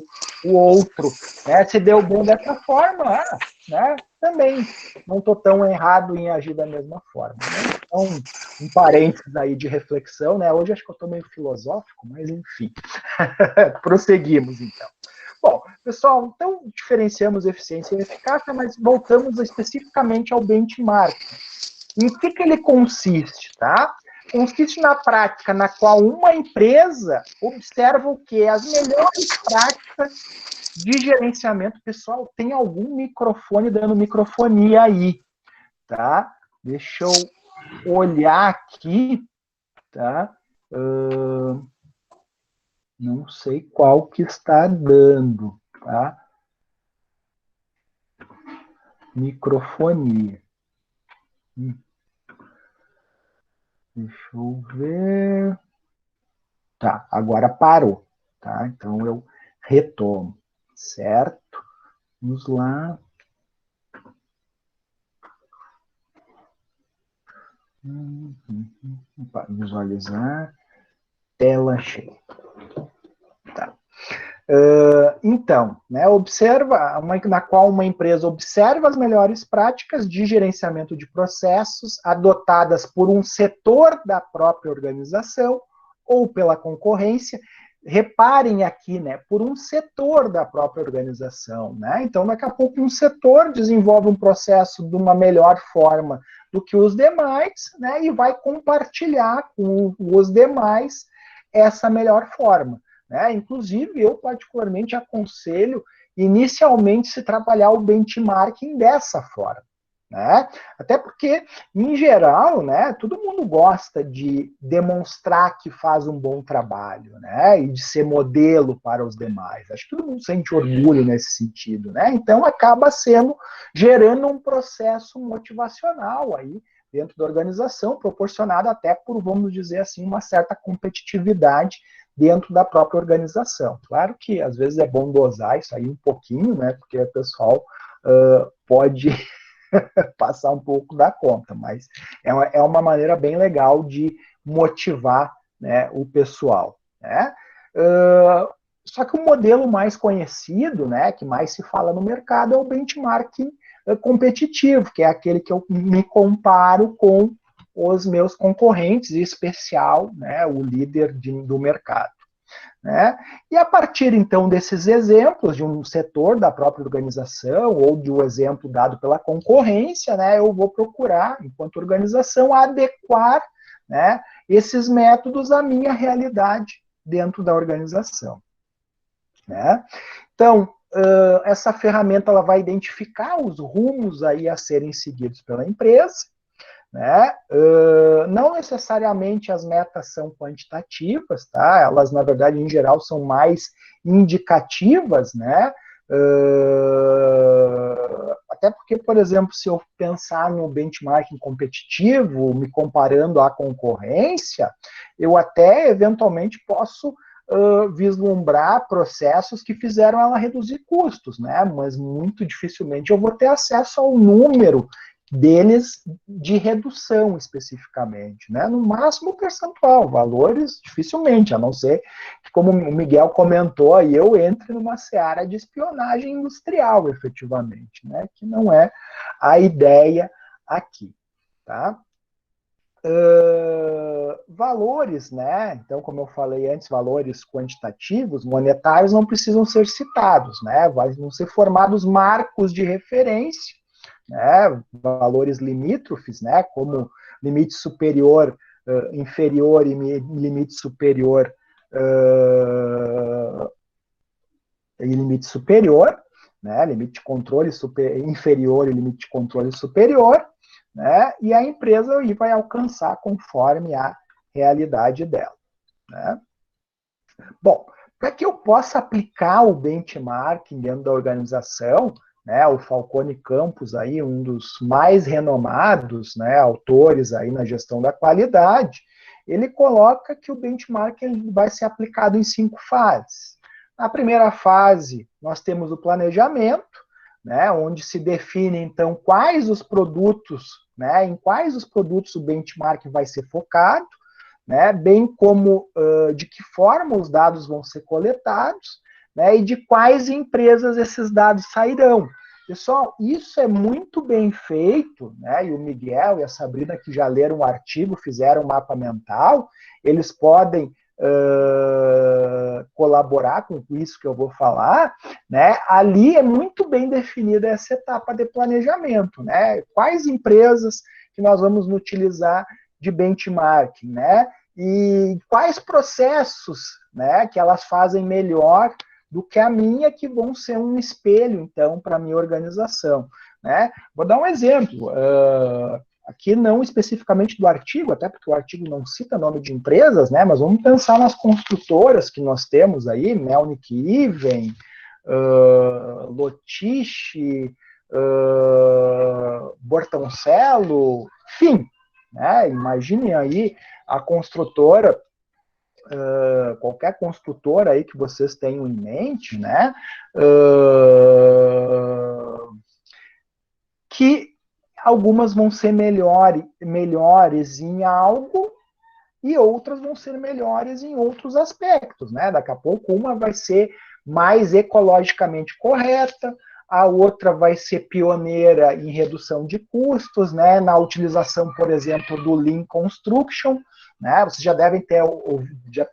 outro, né, se deu bem dessa forma, né? Também não estou tão errado em agir da mesma forma. Né? Então, um parênteses aí de reflexão, né? Hoje acho que eu estou meio filosófico, mas enfim. Prosseguimos, então. Bom, pessoal, então diferenciamos eficiência e eficácia, mas voltamos especificamente ao benchmark. Em que ele consiste, tá? Consiste na prática na qual uma empresa observa o quê? As melhores práticas de gerenciamento. Pessoal, tem algum microfone dando microfonia aí, tá? Deixa eu olhar aqui, tá? Não sei qual que está dando, tá? Microfonia. Deixa eu ver. Tá, agora parou, tá? Então eu retomo, certo? Vamos lá. Visualizar. Tela cheia. Tá. Então, né, na qual uma empresa observa as melhores práticas de gerenciamento de processos adotadas por um setor da própria organização ou pela concorrência. Reparem aqui, né, por um setor da própria organização, né? Então, daqui a pouco um setor desenvolve um processo de uma melhor forma do que os demais, né, e vai compartilhar com os demais essa melhor forma. Né? Inclusive, eu particularmente aconselho inicialmente se trabalhar o benchmarking dessa forma. Né? Até porque, em geral, né, todo mundo gosta de demonstrar que faz um bom trabalho, né, e de ser modelo para os demais. Acho que todo mundo sente orgulho nesse sentido. Né? Então, acaba gerando um processo motivacional aí dentro da organização, proporcionado até por, vamos dizer assim, uma certa competitividade dentro da própria organização. Claro que, às vezes, é bom dosar isso aí um pouquinho, né, porque o pessoal pode passar um pouco da conta, mas é uma maneira bem legal de motivar, né, o pessoal. Né? Só que o modelo mais conhecido, né, que mais se fala no mercado, é o benchmarking competitivo, que é aquele que eu me comparo com os meus concorrentes, em especial, né, o líder do mercado. Né? E a partir, então, desses exemplos de um setor da própria organização ou de um exemplo dado pela concorrência, né, eu vou procurar, enquanto organização, adequar, né, esses métodos à minha realidade dentro da organização. Né? Então, essa ferramenta ela vai identificar os rumos aí a serem seguidos pela empresa, né? Não necessariamente as metas são quantitativas, tá? Elas, na verdade, em geral, são mais indicativas, né? Até porque, por exemplo, se eu pensar no benchmarking competitivo, me comparando à concorrência, eu até, eventualmente, posso vislumbrar processos que fizeram ela reduzir custos, né? Mas muito dificilmente eu vou ter acesso ao número deles de redução especificamente, né? No máximo percentual, valores dificilmente, a não ser que, como o Miguel comentou, aí eu entre numa seara de espionagem industrial, efetivamente, né? Que não é a ideia aqui, tá? Valores, né? Então, como eu falei antes, valores quantitativos, monetários, não precisam ser citados, né? Vão ser formados marcos de referência, né? Valores limítrofes, né? Como limite superior, inferior e limite superior e limite superior, né? Limite de controle inferior e limite de controle superior, né? E a empresa aí vai alcançar conforme a realidade dela, né? Bom, para que eu possa aplicar o benchmarking dentro da organização, né, o Falcone Campos, aí, um dos mais renomados, né, autores aí na gestão da qualidade, ele coloca que o benchmarking vai ser aplicado em 5 fases. Na primeira fase, nós temos o planejamento, né, onde se define, então, quais os produtos, né, em quais os produtos o benchmark vai ser focado, né, bem como de que forma os dados vão ser coletados, né, e de quais empresas esses dados sairão. Pessoal, isso é muito bem feito, né, e o Miguel e a Sabrina, que já leram o artigo, fizeram um mapa mental, eles podem colaborar com isso que eu vou falar, né? Ali é muito bem definida essa etapa de planejamento, né? Quais empresas que nós vamos utilizar de benchmarking, né? E quais processos, né, que elas fazem melhor do que a minha, que vão ser um espelho, então, para a minha organização, né? Vou dar um exemplo, aqui não especificamente do artigo, até porque o artigo não cita nome de empresas, né, mas vamos pensar nas construtoras que nós temos aí, Melnick Iven, Lotiche, Bortoncello, enfim, né, imaginem aí a construtora, qualquer construtora aí que vocês tenham em mente, né, que algumas vão ser melhores em algo e outras vão ser melhores em outros aspectos, né? Daqui a pouco uma vai ser mais ecologicamente correta, a outra vai ser pioneira em redução de custos, né? Na utilização, por exemplo, do Lean Construction, né? Vocês já devem ter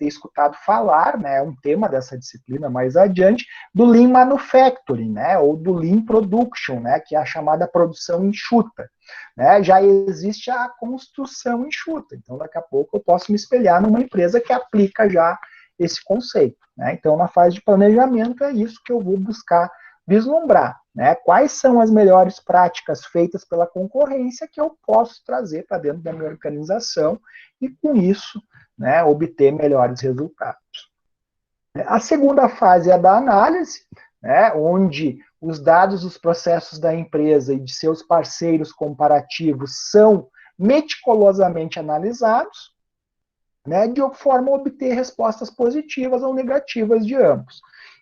escutado falar, né? Um tema dessa disciplina mais adiante, do Lean Manufacturing, né? Ou do Lean Production, né? Que é a chamada produção enxuta. Né? Já existe a construção enxuta, então daqui a pouco eu posso me espelhar numa empresa que aplica já esse conceito. Né? Então, na fase de planejamento, é isso que eu vou buscar vislumbrar, né? Quais são as melhores práticas feitas pela concorrência que eu posso trazer para dentro da minha organização e, com isso, né, obter melhores resultados. A segunda fase é a da análise, né, onde os dados dos processos da empresa e de seus parceiros comparativos são meticulosamente analisados, né, de forma a obter respostas positivas ou negativas de ambos.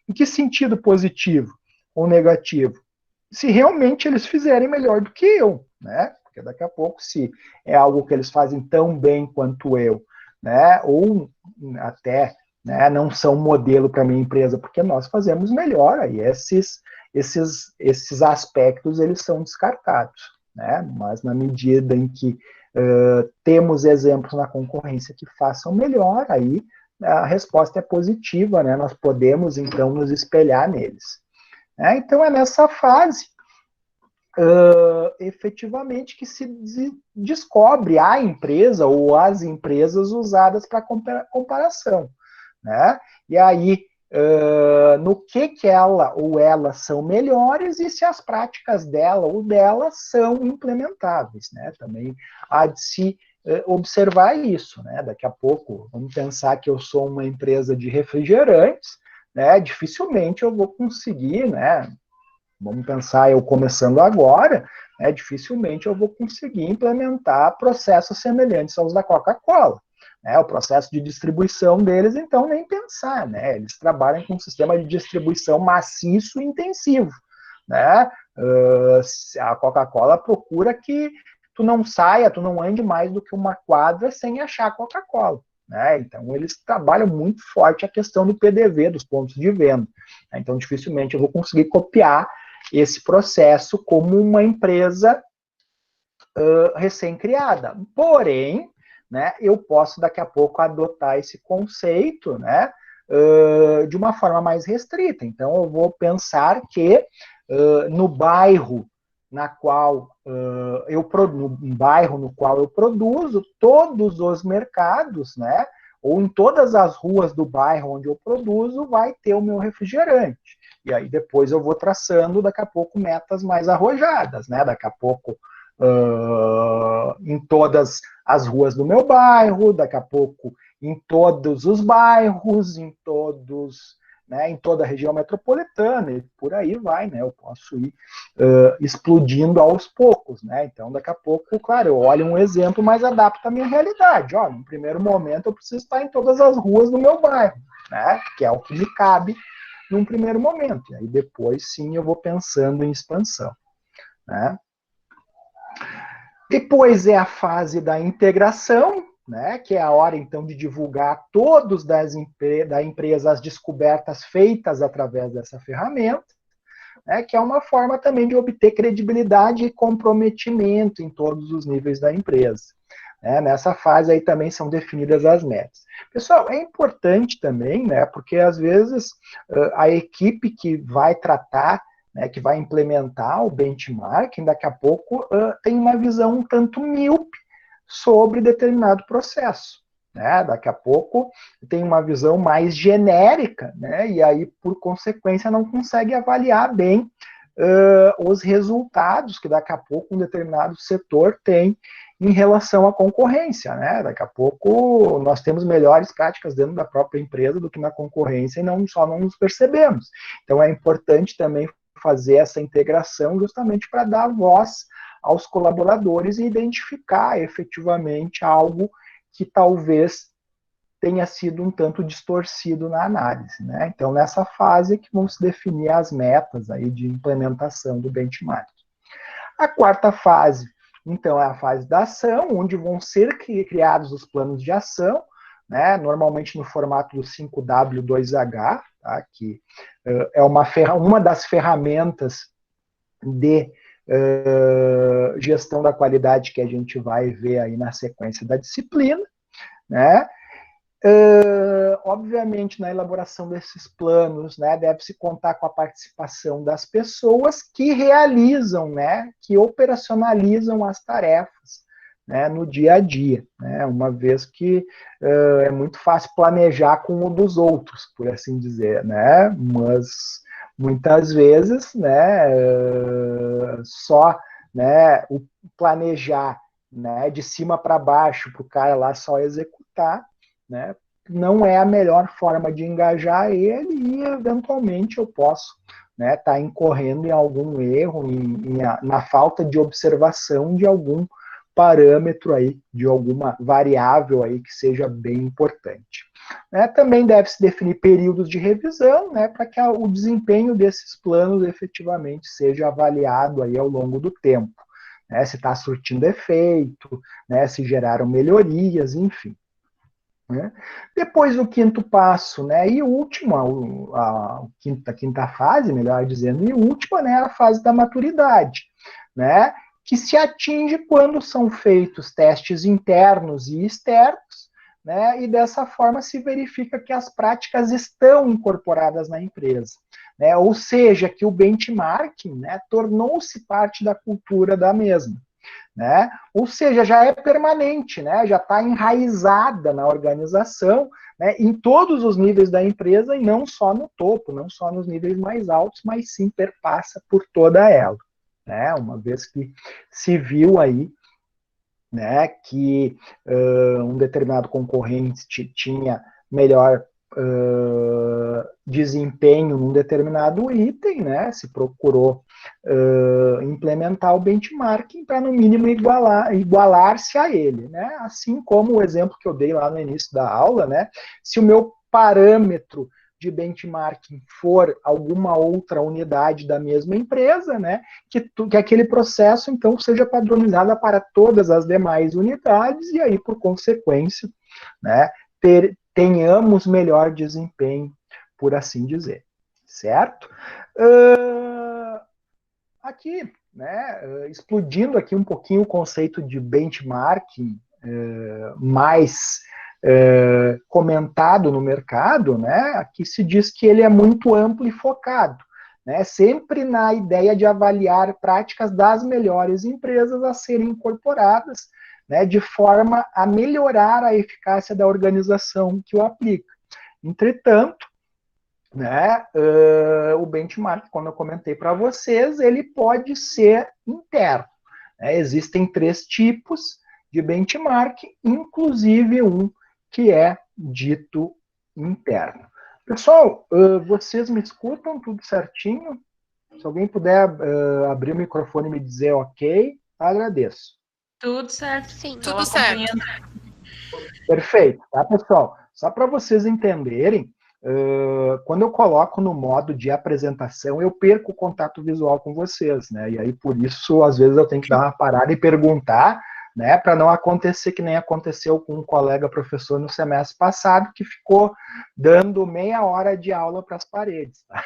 Em que sentido positivo ou negativo? Se realmente eles fizerem melhor do que eu, né? Porque daqui a pouco, se é algo que eles fazem tão bem quanto eu, né, ou até né, não são modelo para minha empresa, porque nós fazemos melhor, aí esses aspectos eles são descartados, né, mas na medida em que temos exemplos na concorrência que façam melhor, aí a resposta é positiva, né, nós podemos então nos espelhar neles. Então é nessa fase efetivamente que se descobre a empresa ou as empresas usadas para comparação, né? E aí, no que ela ou elas são melhores e se as práticas dela ou delas são implementáveis, né? Também há de se observar isso, né? Daqui a pouco, vamos pensar que eu sou uma empresa de refrigerantes, né? Dificilmente eu vou conseguir, né? Vamos pensar eu começando agora, né, dificilmente eu vou conseguir implementar processos semelhantes aos da Coca-Cola. Né, o processo de distribuição deles, então, nem pensar. Né, eles trabalham com um sistema de distribuição maciço e intensivo. Né, a Coca-Cola procura que tu não saia, tu não ande mais do que uma quadra sem achar Coca-Cola. Né, então, eles trabalham muito forte a questão do PDV, dos pontos de venda. Então, dificilmente eu vou conseguir copiar esse processo como uma empresa recém-criada. Porém, né, eu posso daqui a pouco adotar esse conceito, né, de uma forma mais restrita. Então, eu vou pensar que no bairro no qual eu produzo, todos os mercados, né, ou em todas as ruas do bairro onde eu produzo, vai ter o meu refrigerante. E aí depois eu vou traçando, daqui a pouco, metas mais arrojadas, né? Daqui a pouco em todas as ruas do meu bairro, daqui a pouco em todos os bairros, em toda a região metropolitana, e por aí vai, né? Eu posso ir explodindo aos poucos, né? Então, daqui a pouco, claro, eu olho um exemplo, mas adapto a minha realidade. Ó, no primeiro momento, eu preciso estar em todas as ruas do meu bairro, né? Que é o que me cabe num primeiro momento. E aí depois, sim, eu vou pensando em expansão. Né? Depois é a fase da integração, né, que é a hora, então, de divulgar a todos da empresa as descobertas feitas através dessa ferramenta, né, que é uma forma também de obter credibilidade e comprometimento em todos os níveis da empresa. Nessa fase aí também são definidas as metas. Pessoal, é importante também, né, porque às vezes a equipe que vai tratar, né, que vai implementar o benchmarking, daqui a pouco tem uma visão um tanto míope sobre determinado processo. Né? Daqui a pouco tem uma visão mais genérica, né, e aí, por consequência, não consegue avaliar bem os resultados que daqui a pouco um determinado setor tem em relação à concorrência, né? Daqui a pouco nós temos melhores práticas dentro da própria empresa do que na concorrência e não nos percebemos. Então é importante também fazer essa integração justamente para dar voz aos colaboradores e identificar efetivamente algo que talvez tenha sido um tanto distorcido na análise. Né? Então, nessa fase é que vão se definir as metas aí de implementação do benchmark. A quarta fase, então, é a fase da ação, onde vão ser criados os planos de ação, né? Normalmente no formato do 5W2H, tá? Que é uma das ferramentas de gestão da qualidade que a gente vai ver aí na sequência da disciplina, né? Obviamente, na elaboração desses planos, né, deve-se contar com a participação das pessoas que realizam, né, que operacionalizam as tarefas, né, no dia a dia, né, uma vez que é muito fácil planejar com o dos outros, por assim dizer, né, mas muitas vezes, né, só, né, o planejar, né, de cima para baixo, para o cara lá só executar, né, não é a melhor forma de engajar ele e, eventualmente, eu posso estar incorrendo em algum erro, na falta de observação de algum parâmetro aí, de alguma variável aí que seja bem importante. Também deve-se definir períodos de revisão, né, para que o desempenho desses planos efetivamente seja avaliado aí ao longo do tempo, né, se está surtindo efeito, né, se geraram melhorias, enfim. né? Depois o quinto passo, né? E o último, a quinta fase, melhor dizendo, e última, né? A fase da maturidade, né? Que se atinge quando são feitos testes internos e externos, né? E dessa forma se verifica que as práticas estão incorporadas na empresa, né? Ou seja, que o benchmarking, né, tornou-se parte da cultura da mesma, né? Ou seja, já é permanente, né? Já está enraizada na organização, né? Em todos os níveis da empresa e não só no topo, não só nos níveis mais altos, mas sim perpassa por toda ela, né? Uma vez que se viu aí, né, que um determinado concorrente tinha melhor desempenho num determinado item, né, se procurou implementar o benchmarking para, no mínimo, igualar-se a ele, né, assim como o exemplo que eu dei lá no início da aula, né, se o meu parâmetro de benchmarking for alguma outra unidade da mesma empresa, né, que aquele processo, então, seja padronizado para todas as demais unidades e aí, por consequência, né, tenhamos melhor desempenho, por assim dizer, certo? Aqui, né, explodindo aqui um pouquinho o conceito de benchmarking mais comentado no mercado, né, aqui se diz que ele é muito amplo e focado, né, sempre na ideia de avaliar práticas das melhores empresas a serem incorporadas, né, de forma a melhorar a eficácia da organização que o aplica. Entretanto, né, o benchmark, como eu comentei para vocês, ele pode ser interno, né, existem 3 tipos de benchmark, inclusive um que é dito interno. Pessoal, vocês me escutam tudo certinho? Se alguém puder abrir o microfone e me dizer ok, agradeço. Tudo certo. Sim. Tudo certo. Perfeito, tá, pessoal? Só para vocês entenderem, quando eu coloco no modo de apresentação, eu perco o contato visual com vocês, né? E aí, por isso, às vezes eu tenho que dar uma parada e perguntar, né, para não acontecer que nem aconteceu com um colega professor no semestre passado, que ficou dando meia hora de aula para as paredes. Tá?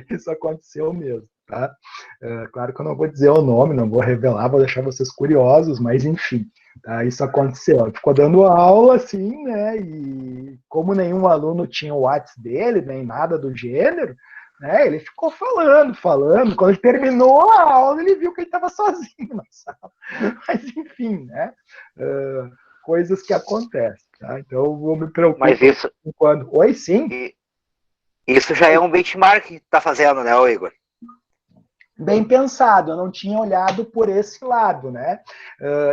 Isso aconteceu mesmo, tá? Claro que eu não vou dizer o nome, não vou revelar, vou deixar vocês curiosos, mas enfim, tá? Isso aconteceu. Ele ficou dando aula, assim, né, e como nenhum aluno tinha o WhatsApp dele, nem nada do gênero, né, ele ficou falando. Quando ele terminou a aula, ele viu que ele estava sozinho na sala. Mas, enfim, né, coisas que acontecem, tá? Então, eu vou me preocupar. Mas isso... Quando... Oi, sim? Isso já é um benchmark que está fazendo, né, Igor? Bem pensado, eu não tinha olhado por esse lado, né?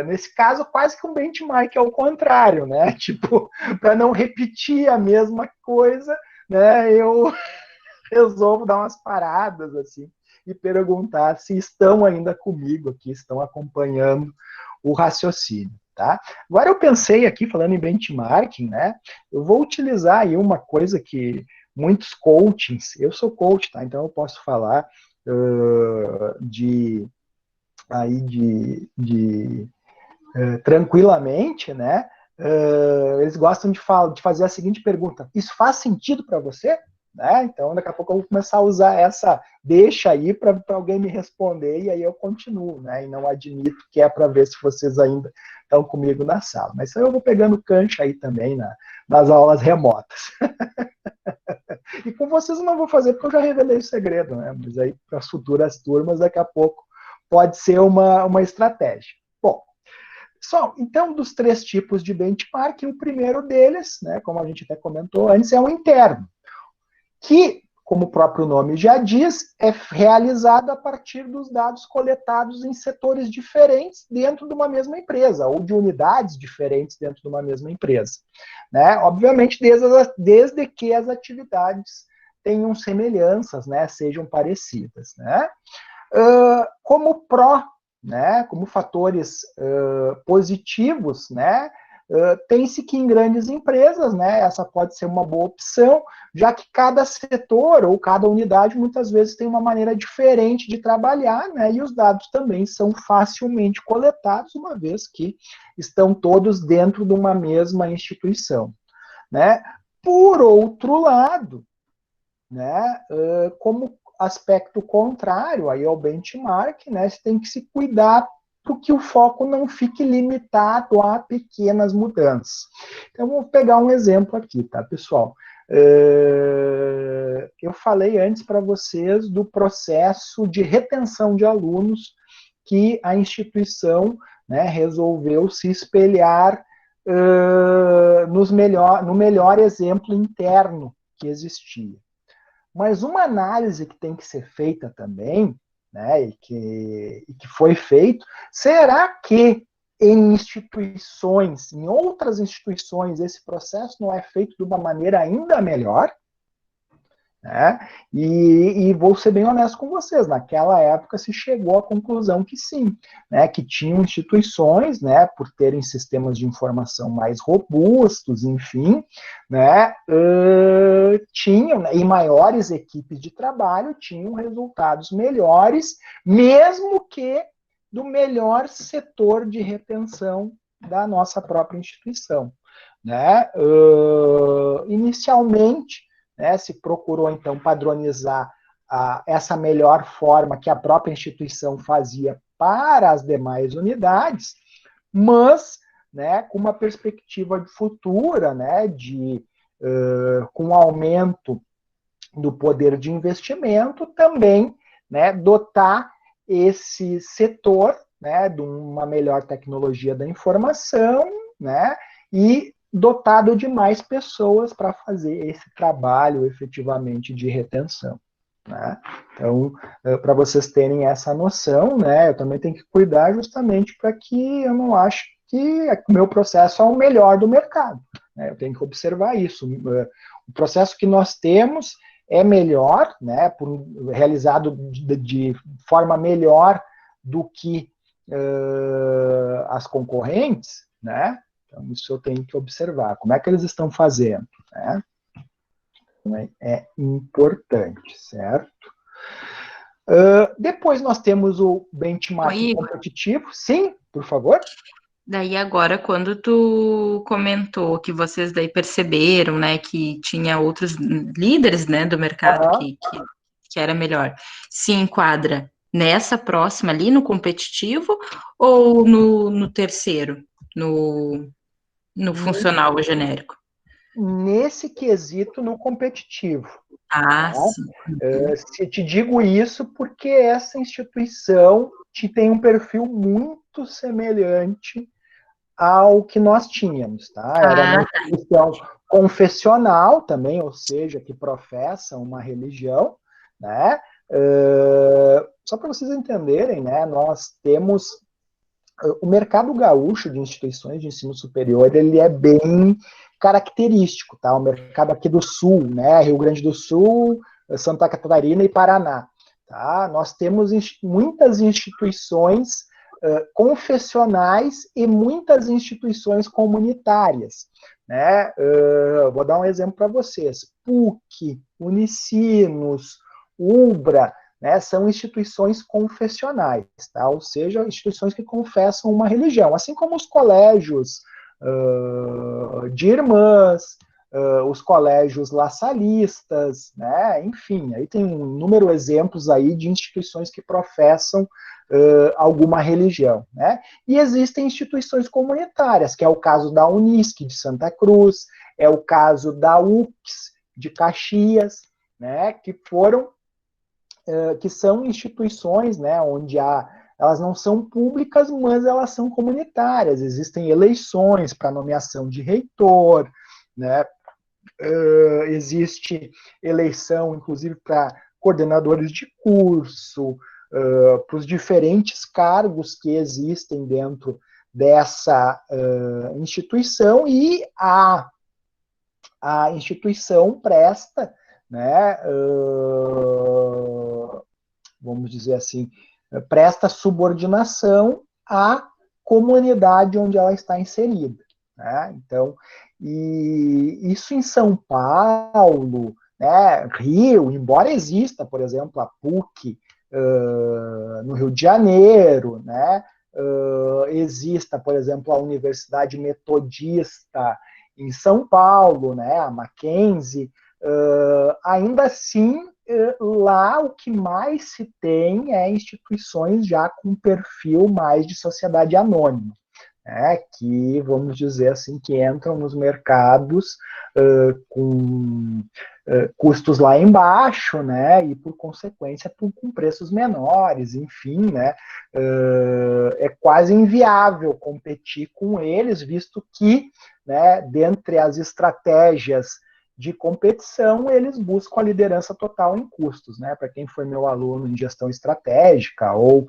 Nesse caso, quase que um benchmark ao contrário, né? Tipo, para não repetir a mesma coisa, né? Eu resolvo dar umas paradas assim e perguntar se estão ainda comigo aqui, estão acompanhando o raciocínio, tá? Agora eu pensei aqui, falando em benchmarking, né? Eu vou utilizar aí uma coisa que muitos coachings, eu sou coach, tá? Então eu posso falar tranquilamente, né? Eles gostam de fazer a seguinte pergunta: isso faz sentido para você? Né? Então, daqui a pouco eu vou começar a usar essa deixa aí para alguém me responder e aí eu continuo, né? E não admito que é para ver se vocês ainda estão comigo na sala. Mas eu vou pegando cancha aí também nas aulas remotas. E com vocês eu não vou fazer porque eu já revelei o segredo, né? Mas aí para as futuras turmas, daqui a pouco pode ser uma estratégia. Bom, pessoal, então dos 3 tipos de benchmark, o primeiro deles, né, como a gente até comentou antes, é o interno, que, como o próprio nome já diz, é realizado a partir dos dados coletados em setores diferentes dentro de uma mesma empresa, ou de unidades diferentes dentro de uma mesma empresa. Né? Obviamente, desde que as atividades tenham semelhanças, né? Sejam parecidas. Né? Como pró, né? Como fatores positivos, né? Tem-se que em grandes empresas, né, essa pode ser uma boa opção, já que cada setor ou cada unidade muitas vezes tem uma maneira diferente de trabalhar, né, e os dados também são facilmente coletados, uma vez que estão todos dentro de uma mesma instituição, né. Por outro lado, né, como aspecto contrário aí ao benchmark, né, você tem que se cuidar para que o foco não fique limitado a pequenas mudanças. Então, vou pegar um exemplo aqui, tá, pessoal? Eu falei antes para vocês do processo de retenção de alunos que a instituição, né, resolveu se espelhar no melhor exemplo interno que existia. Mas uma análise que tem que ser feita também, né, e que foi feito, será que em instituições, em outras instituições, esse processo não é feito de uma maneira ainda melhor? Né? E vou ser bem honesto com vocês, naquela época se chegou à conclusão que sim, né, que tinham instituições, né, por terem sistemas de informação mais robustos, enfim, né, tinham, né, e maiores equipes de trabalho tinham resultados melhores, mesmo que do melhor setor de retenção da nossa própria instituição. Né? Inicialmente, né, se procurou, então, padronizar essa melhor forma que a própria instituição fazia para as demais unidades, mas, né, com uma perspectiva futura, né, com um aumento do poder de investimento, também, né, dotar esse setor, né, de uma melhor tecnologia da informação, né, e dotado de mais pessoas para fazer esse trabalho efetivamente de retenção. Né? Então, para vocês terem essa noção, né, eu também tenho que cuidar justamente para que eu não ache que o meu processo é o melhor do mercado. Né? Eu tenho que observar isso. O processo que nós temos é melhor, né, realizado de forma melhor do que as concorrentes, né? Então, isso eu tenho que observar. Como é que eles estão fazendo? Né? Então, é importante, certo? Depois nós temos o benchmark competitivo. Sim, por favor. Daí agora, quando tu comentou que vocês daí perceberam, né, que tinha outros líderes, né, do mercado que era melhor, se enquadra nessa próxima ali, no competitivo, ou no terceiro, no funcional ou genérico? Nesse quesito, no competitivo. Sim. Se te digo isso porque essa instituição tem um perfil muito semelhante ao que nós tínhamos, tá? Era uma instituição confessional também, ou seja, que professa uma religião, né? Só para vocês entenderem, né? Nós temos o mercado gaúcho de instituições de ensino superior, ele é bem característico, tá? O mercado aqui do Sul, né? Rio Grande do Sul, Santa Catarina e Paraná, tá? Nós temos muitas instituições confessionais e muitas instituições comunitárias, né? Vou dar um exemplo para vocês. PUC, Unicinos, UBRA, né, são instituições confessionais, tá? Ou seja, instituições que confessam uma religião, assim como os colégios de irmãs, os colégios laçalistas, né? Enfim, aí tem um número de exemplos aí de instituições que professam alguma religião, né? E existem instituições comunitárias, que é o caso da Unisc de Santa Cruz, é o caso da UX de Caxias, né? Que são instituições, né, onde elas não são públicas, mas elas são comunitárias. Existem eleições para nomeação de reitor, né? Existe eleição, inclusive, para coordenadores de curso, para os diferentes cargos que existem dentro dessa instituição, e a instituição presta, né, vamos dizer assim, presta subordinação à comunidade onde ela está inserida. né? Então, e isso em São Paulo, né, Rio, embora exista, por exemplo, a PUC no Rio de Janeiro, né, exista, por exemplo, a Universidade Metodista em São Paulo, né, a Mackenzie, ainda assim, lá o que mais se tem é instituições já com perfil mais de sociedade anônima, né, que, vamos dizer assim, que entram nos mercados com custos lá embaixo, né, e por consequência com preços menores, enfim, né, é quase inviável competir com eles, visto que, né, dentre as estratégias de competição, eles buscam a liderança total em custos, né, para quem foi meu aluno em gestão estratégica ou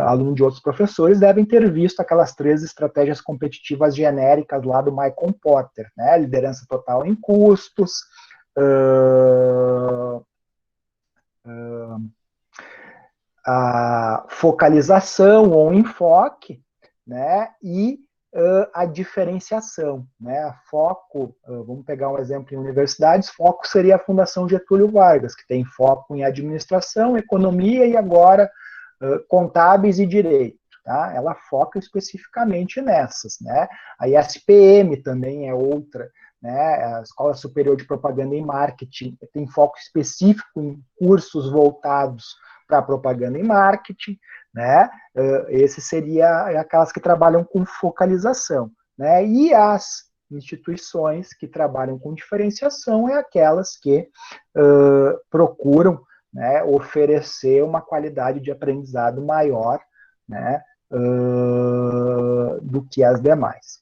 aluno de outros professores, devem ter visto aquelas 3 estratégias competitivas genéricas lá do Michael Porter, né? Liderança total em custos, a focalização ou enfoque, né? E a diferenciação, né? Foco, vamos pegar um exemplo em universidades, foco seria a Fundação Getúlio Vargas, que tem foco em administração, economia e agora contábeis e direito, tá? Ela foca especificamente nessas, né? A ISPM também é outra, né? A Escola Superior de Propaganda e Marketing tem foco específico em cursos voltados para propaganda e marketing, né? Esse seria aquelas que trabalham com focalização, né? E as instituições que trabalham com diferenciação é aquelas que procuram, né, oferecer uma qualidade de aprendizado maior, né, do que as demais.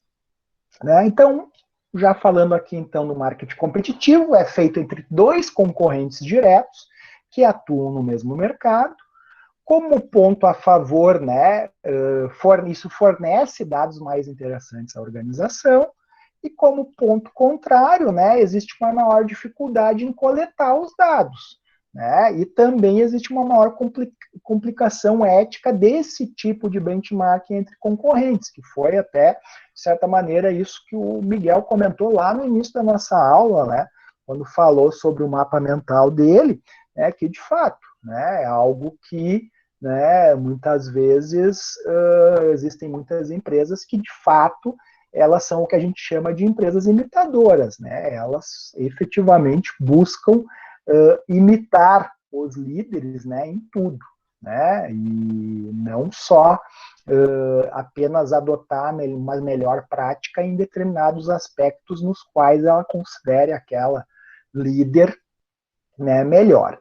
Né? Então, já falando aqui então do marketing competitivo, é feito entre 2 concorrentes diretos que atuam no mesmo mercado. Como ponto a favor, né, isso fornece dados mais interessantes à organização, e como ponto contrário, né, existe uma maior dificuldade em coletar os dados. Né? E também existe uma maior complicação ética desse tipo de benchmarking entre concorrentes, que foi até, de certa maneira, isso que o Miguel comentou lá no início da nossa aula, né? Quando falou sobre o mapa mental dele, né? Que de fato, né? É algo que, né, muitas vezes existem muitas empresas que de fato elas são o que a gente chama de empresas imitadoras, né? Elas efetivamente buscam imitar os líderes, né, em tudo, né, e não só apenas adotar uma melhor prática em determinados aspectos nos quais ela considere aquela líder, né, melhor.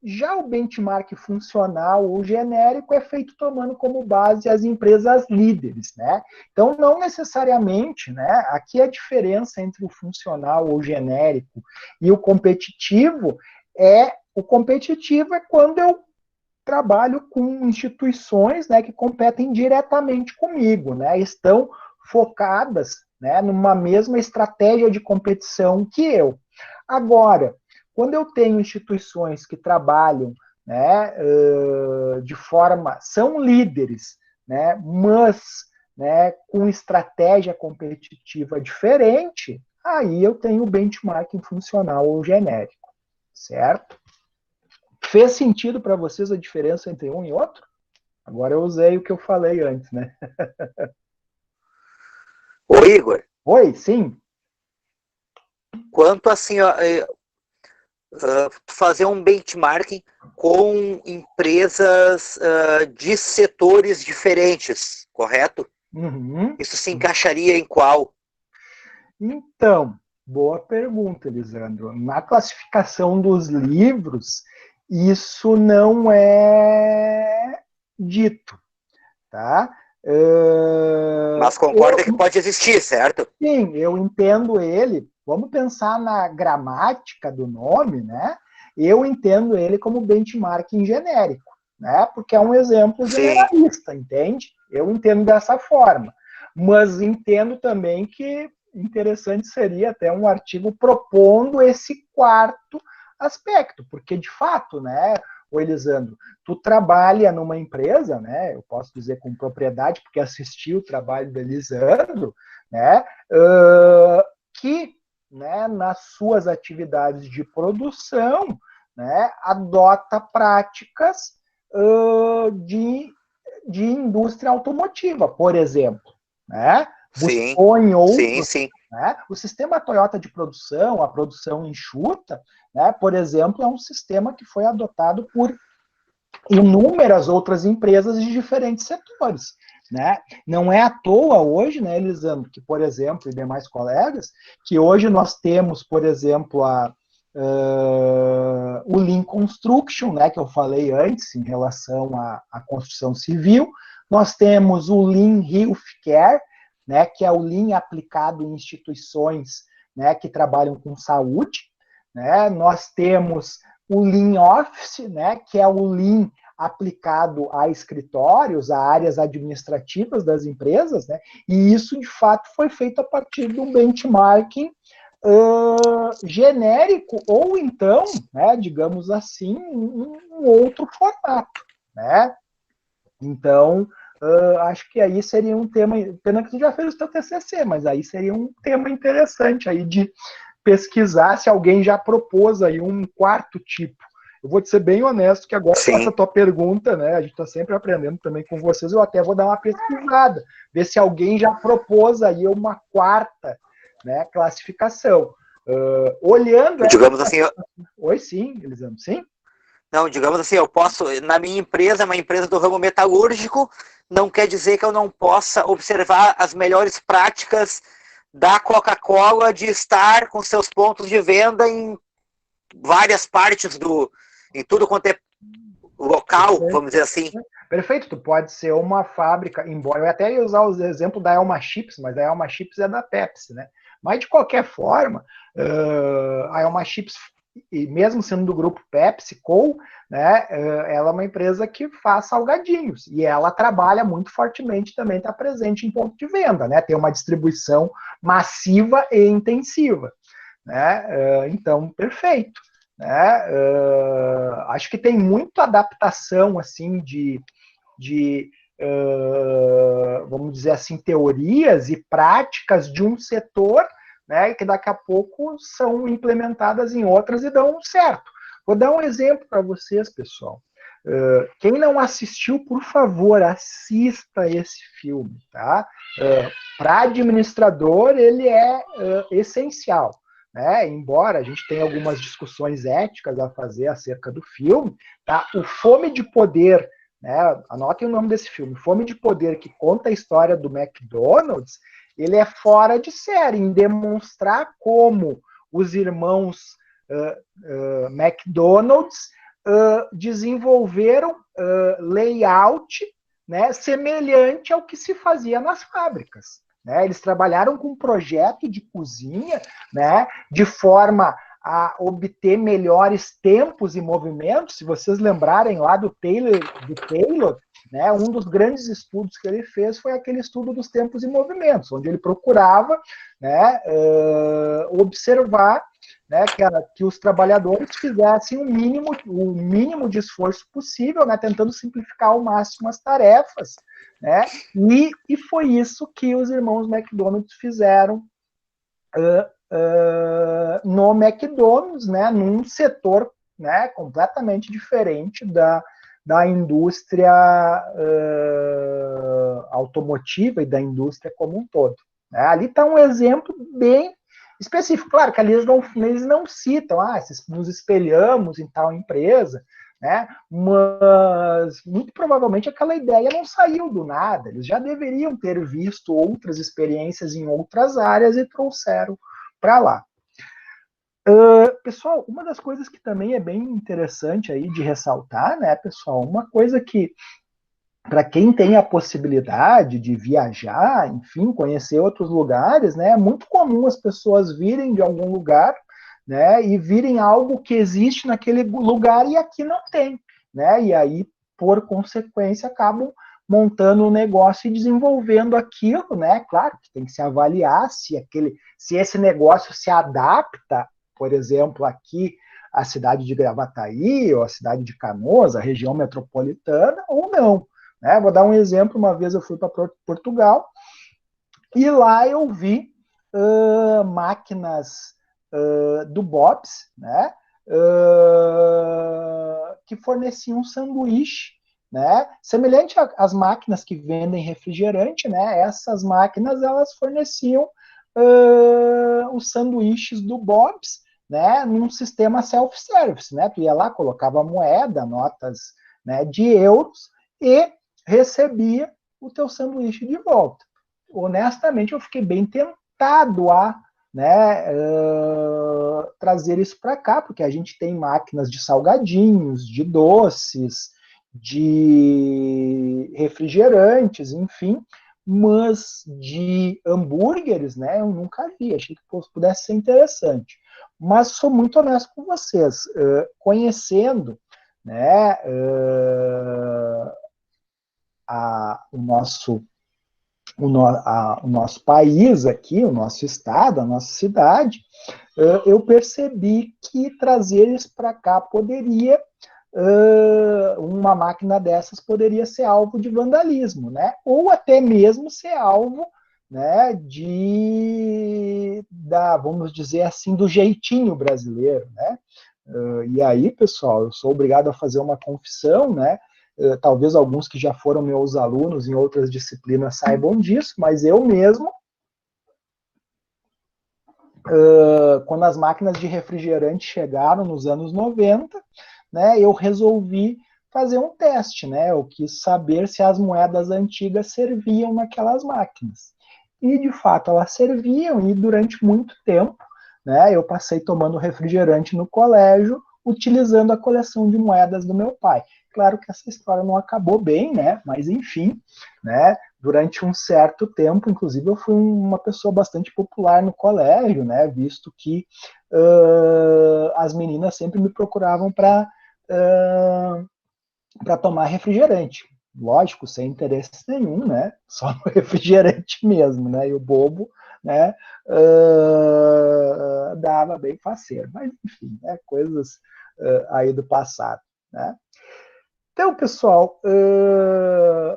Já o benchmark funcional ou genérico é feito tomando como base as empresas líderes, né? Então, não necessariamente, né? Aqui a diferença entre o funcional ou genérico e o competitivo é quando eu trabalho com instituições, né, que competem diretamente comigo, né? Estão focadas, né, numa mesma estratégia de competição que eu. Agora, quando eu tenho instituições que trabalham, né, de forma, são líderes, né, mas, né, com estratégia competitiva diferente, aí eu tenho benchmarking funcional ou genérico, certo? Fez sentido para vocês a diferença entre um e outro? Agora eu usei o que eu falei antes, né? Ô, Igor. Oi, sim. Quanto assim, ó, fazer um benchmarking com empresas de setores diferentes, correto? Uhum. Isso se encaixaria em qual? Então, boa pergunta, Elisandro. Na classificação dos livros, isso não é dito, tá? Mas concorda que pode existir, certo? Sim, eu entendo ele. Vamos pensar na gramática do nome, né? Eu entendo ele como benchmarking genérico, né? Porque é um exemplo generalista, entende? Eu entendo dessa forma. Mas entendo também que interessante seria até um artigo propondo esse quarto aspecto, porque de fato, né? ô Elisandro, tu trabalha numa empresa, né, eu posso dizer com propriedade, porque assisti o trabalho do Elisandro, né, que, né, nas suas atividades de produção, né, adota práticas de indústria automotiva, por exemplo, né, buscou em outros, sim. Né, o sistema Toyota de produção, a produção enxuta, né, por exemplo, é um sistema que foi adotado por inúmeras outras empresas de diferentes setores, né? Não é à toa hoje, né, Elisandro, que, por exemplo, e demais colegas, que hoje nós temos, por exemplo, o Lean Construction, né, que eu falei antes, em relação à construção civil, nós temos o Lean Healthcare, né, que é o Lean aplicado em instituições, né, que trabalham com saúde, né? Nós temos o Lean Office, né, que é o Lean aplicado a escritórios, a áreas administrativas das empresas, né, e isso, de fato, foi feito a partir de um benchmarking genérico, ou então, né, digamos assim, um outro formato, né? Então, acho que aí seria um tema, pena que tu já fez o teu TCC, mas aí seria um tema interessante aí de pesquisar se alguém já propôs aí um quarto tipo. Eu vou te ser bem honesto que agora com essa tua pergunta, né, a gente está sempre aprendendo também com vocês, eu até vou dar uma pesquisada, ver se alguém já propôs aí uma quarta, né, classificação. Olhando... Digamos assim... Oi, sim, Elisandro, sim? Não, digamos assim, eu posso, na minha empresa, uma empresa do ramo metalúrgico, não quer dizer que eu não possa observar as melhores práticas da Coca-Cola de estar com seus pontos de venda em várias partes em tudo quanto é local, vamos dizer assim. Perfeito, tu pode ser uma fábrica, embora eu até ia usar o exemplo da Elma Chips, mas a Elma Chips é da Pepsi, né? Mas de qualquer forma, a Elma Chips, e mesmo sendo do grupo PepsiCo, né, ela é uma empresa que faz salgadinhos, e ela trabalha muito fortemente também, está presente em ponto de venda, né, tem uma distribuição massiva e intensiva, né, então, perfeito, né, acho que tem muita adaptação, assim, vamos dizer assim, teorias e práticas de um setor, né, que daqui a pouco são implementadas em outras e dão certo. Vou dar um exemplo para vocês, pessoal. Quem não assistiu, por favor, assista esse filme, tá? Para administrador, ele é essencial, né? Embora a gente tenha algumas discussões éticas a fazer acerca do filme, tá? O Fome de Poder, né? Anotem o nome desse filme, Fome de Poder, que conta a história do McDonald's, ele é fora de série em demonstrar como os irmãos McDonald's desenvolveram layout, né, semelhante ao que se fazia nas fábricas, né? Eles trabalharam com um projeto de cozinha, né, de forma a obter melhores tempos e movimentos. Se vocês lembrarem lá do Taylor, né, um dos grandes estudos que ele fez foi aquele estudo dos tempos e movimentos, onde ele procurava, né, observar, né, que os trabalhadores fizessem o mínimo de esforço possível, né, tentando simplificar ao máximo as tarefas, né, e foi isso que os irmãos McDonald's fizeram no McDonald's, né, num setor, né, completamente diferente da indústria automotiva e da indústria como um todo, né? Ali está um exemplo bem específico. Claro que ali eles não citam, nos espelhamos em tal empresa, né? Mas muito provavelmente aquela ideia não saiu do nada. Eles já deveriam ter visto outras experiências em outras áreas e trouxeram para lá. Pessoal, uma das coisas que também é bem interessante aí de ressaltar, né, pessoal, uma coisa que, para quem tem a possibilidade de viajar, enfim, conhecer outros lugares, né, é muito comum as pessoas virem de algum lugar, né, e virem algo que existe naquele lugar e aqui não tem, né, e aí, por consequência, acabam montando um negócio e desenvolvendo aquilo, né, claro que tem que se avaliar se esse negócio se adapta, por exemplo, aqui a cidade de Gravataí, ou a cidade de Canoas, a região metropolitana, ou não. Né? Vou dar um exemplo, uma vez eu fui para Portugal, e lá eu vi máquinas do Bob's, né? Que forneciam sanduíche, né? Semelhante às máquinas que vendem refrigerante, né? Essas máquinas, elas forneciam os sanduíches do Bob's, né? Num sistema self-service, né? Tu ia lá, colocava moeda, notas, né, de euros, e recebia o teu sanduíche de volta. Honestamente, eu fiquei bem tentado a, né, trazer isso para cá, porque a gente tem máquinas de salgadinhos, de doces, de refrigerantes, enfim, mas de hambúrgueres, né, eu nunca vi, achei que pudesse ser interessante. Mas sou muito honesto com vocês, conhecendo, né, o nosso país aqui, o nosso estado, a nossa cidade, eu percebi que trazer isso para cá poderia, uma máquina dessas poderia ser alvo de vandalismo, né? Ou até mesmo ser alvo, né, vamos dizer assim, do jeitinho brasileiro, né? E aí, pessoal, eu sou obrigado a fazer uma confissão, né? Talvez alguns que já foram meus alunos em outras disciplinas saibam disso, mas eu mesmo, quando as máquinas de refrigerante chegaram nos anos 90, né, eu resolvi fazer um teste, né? Eu quis saber se as moedas antigas serviam naquelas máquinas. E, de fato, elas serviam, e durante muito tempo, né, eu passei tomando refrigerante no colégio, utilizando a coleção de moedas do meu pai. Claro que essa história não acabou bem, né? Mas enfim, né? Durante um certo tempo, inclusive, eu fui uma pessoa bastante popular no colégio, né? Visto que as meninas sempre me procuravam para tomar refrigerante. Lógico, sem interesse nenhum, né? Só no refrigerante mesmo, né? E o bobo, né? Dava bem faceiro. Mas enfim, né? Coisas aí do passado, né? Então, pessoal,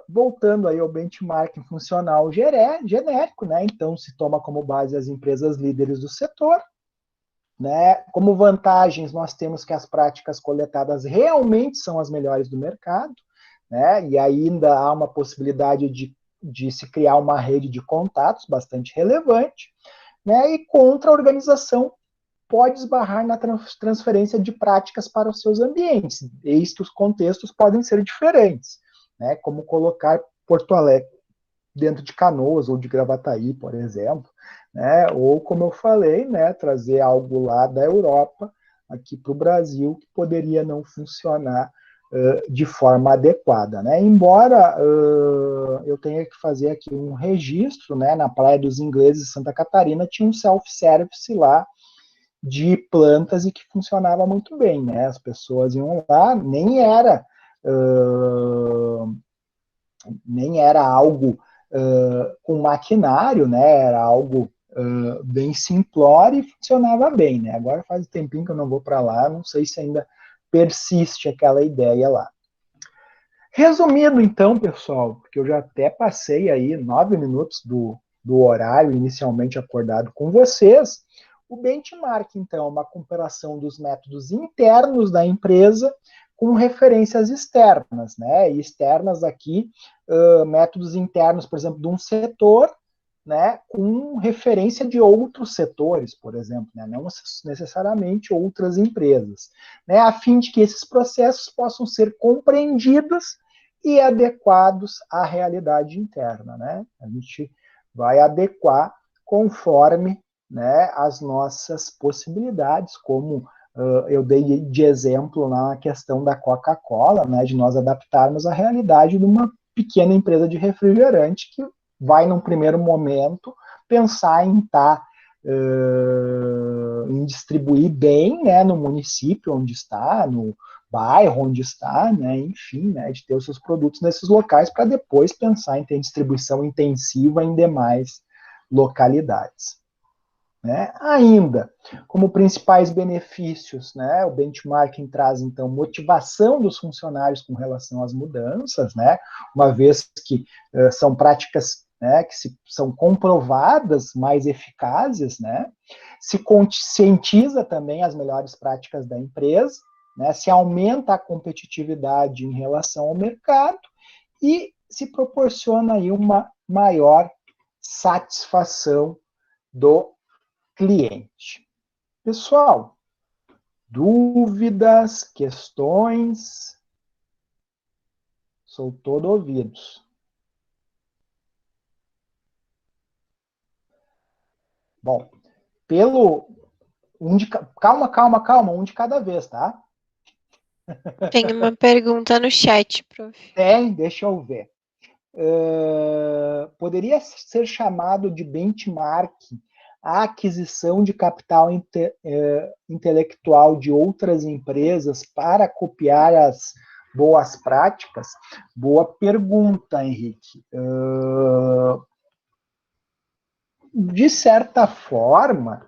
voltando aí ao benchmarking funcional genérico, né? Então, se toma como base as empresas líderes do setor, né? Como vantagens, nós temos que as práticas coletadas realmente são as melhores do mercado, né? E ainda há uma possibilidade de se criar uma rede de contatos bastante relevante, né? E contra a organização pode esbarrar na transferência de práticas para os seus ambientes. Eis que os contextos podem ser diferentes, né? Como colocar Porto Alegre dentro de Canoas ou de Gravataí, por exemplo, né? Ou, como eu falei, né, trazer algo lá da Europa aqui para o Brasil que poderia não funcionar de forma adequada, né? Embora eu tenha que fazer aqui um registro, né, na Praia dos Ingleses, Santa Catarina, tinha um self-service lá de plantas e que funcionava muito bem, né? As pessoas iam lá, nem era algo com maquinário, né? Era algo bem simplório e funcionava bem, né? Agora faz um tempinho que eu não vou para lá, não sei se ainda persiste aquela ideia lá. Resumindo, então, pessoal, porque eu já até passei aí 9 minutos do horário inicialmente acordado com vocês. O benchmark, então, é uma comparação dos métodos internos da empresa com referências externas, né? E externas aqui, métodos internos, por exemplo, de um setor, né, com referência de outros setores, por exemplo, né, não necessariamente outras empresas, né, a fim de que esses processos possam ser compreendidos e adequados à realidade interna, né? A gente vai adequar conforme, né, as nossas possibilidades, como eu dei de exemplo na questão da Coca-Cola, né, de nós adaptarmos a realidade de uma pequena empresa de refrigerante que vai, num primeiro momento, pensar em em distribuir bem, né, no município onde está, no bairro onde está, né, enfim, né, de ter os seus produtos nesses locais para depois pensar em ter distribuição intensiva em demais localidades. né? Ainda, como principais benefícios, né, o benchmarking traz, então, motivação dos funcionários com relação às mudanças, né, uma vez que são práticas, né, que são comprovadas mais eficazes, né, se conscientiza também as melhores práticas da empresa, né, se aumenta a competitividade em relação ao mercado e se proporciona aí uma maior satisfação do cliente. Pessoal, dúvidas, questões? Sou todo ouvidos. Bom, calma, um de cada vez, tá? Tem uma pergunta no chat, prof. Tem, deixa eu ver. Poderia ser chamado de benchmark a aquisição de capital intelectual de outras empresas para copiar as boas práticas? Boa pergunta, Henrique. De certa forma,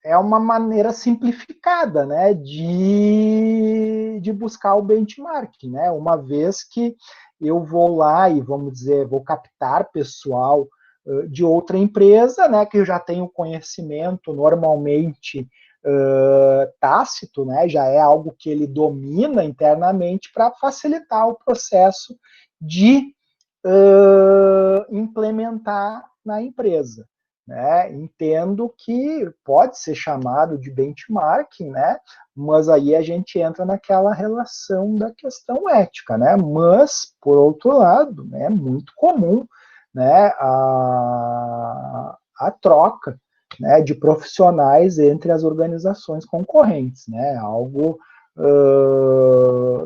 é uma maneira simplificada, né, de buscar o benchmark, né, uma vez que eu vou lá e, vamos dizer, vou captar pessoal de outra empresa, né, que eu já tenho conhecimento normalmente tácito, né, já é algo que ele domina internamente para facilitar o processo de implementar na empresa. Né? Entendo que pode ser chamado de benchmarking, né? Mas aí a gente entra naquela relação da questão ética, né? Mas, por outro lado, né, é muito comum, né, a troca, né, de profissionais entre as organizações concorrentes, né? Algo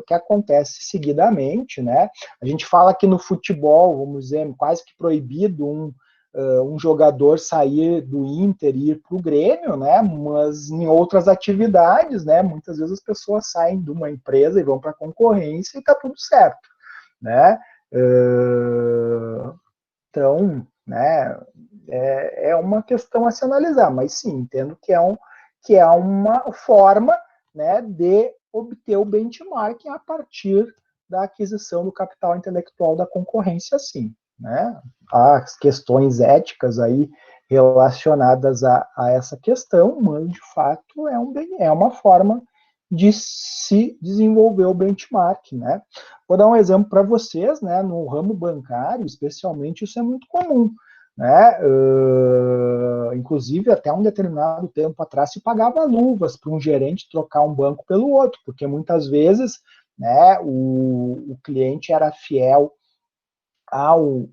que acontece seguidamente, né? A gente fala que no futebol, vamos dizer, quase que proibido um jogador sair do Inter e ir para o Grêmio, né? Mas em outras atividades, né? Muitas vezes as pessoas saem de uma empresa e vão para a concorrência e está tudo certo, né? Então, né? É uma questão a se analisar, mas sim, entendo que é uma forma, né, de obter o benchmarking a partir da aquisição do capital intelectual da concorrência, sim. Né? As questões éticas aí relacionadas a essa questão, mas de fato é uma forma de se desenvolver o benchmark, né? Vou dar um exemplo para vocês, né? No ramo bancário, especialmente, isso é muito comum, né? Inclusive, até um determinado tempo atrás, se pagava luvas para um gerente trocar um banco pelo outro, porque muitas vezes, né, o cliente era fiel ao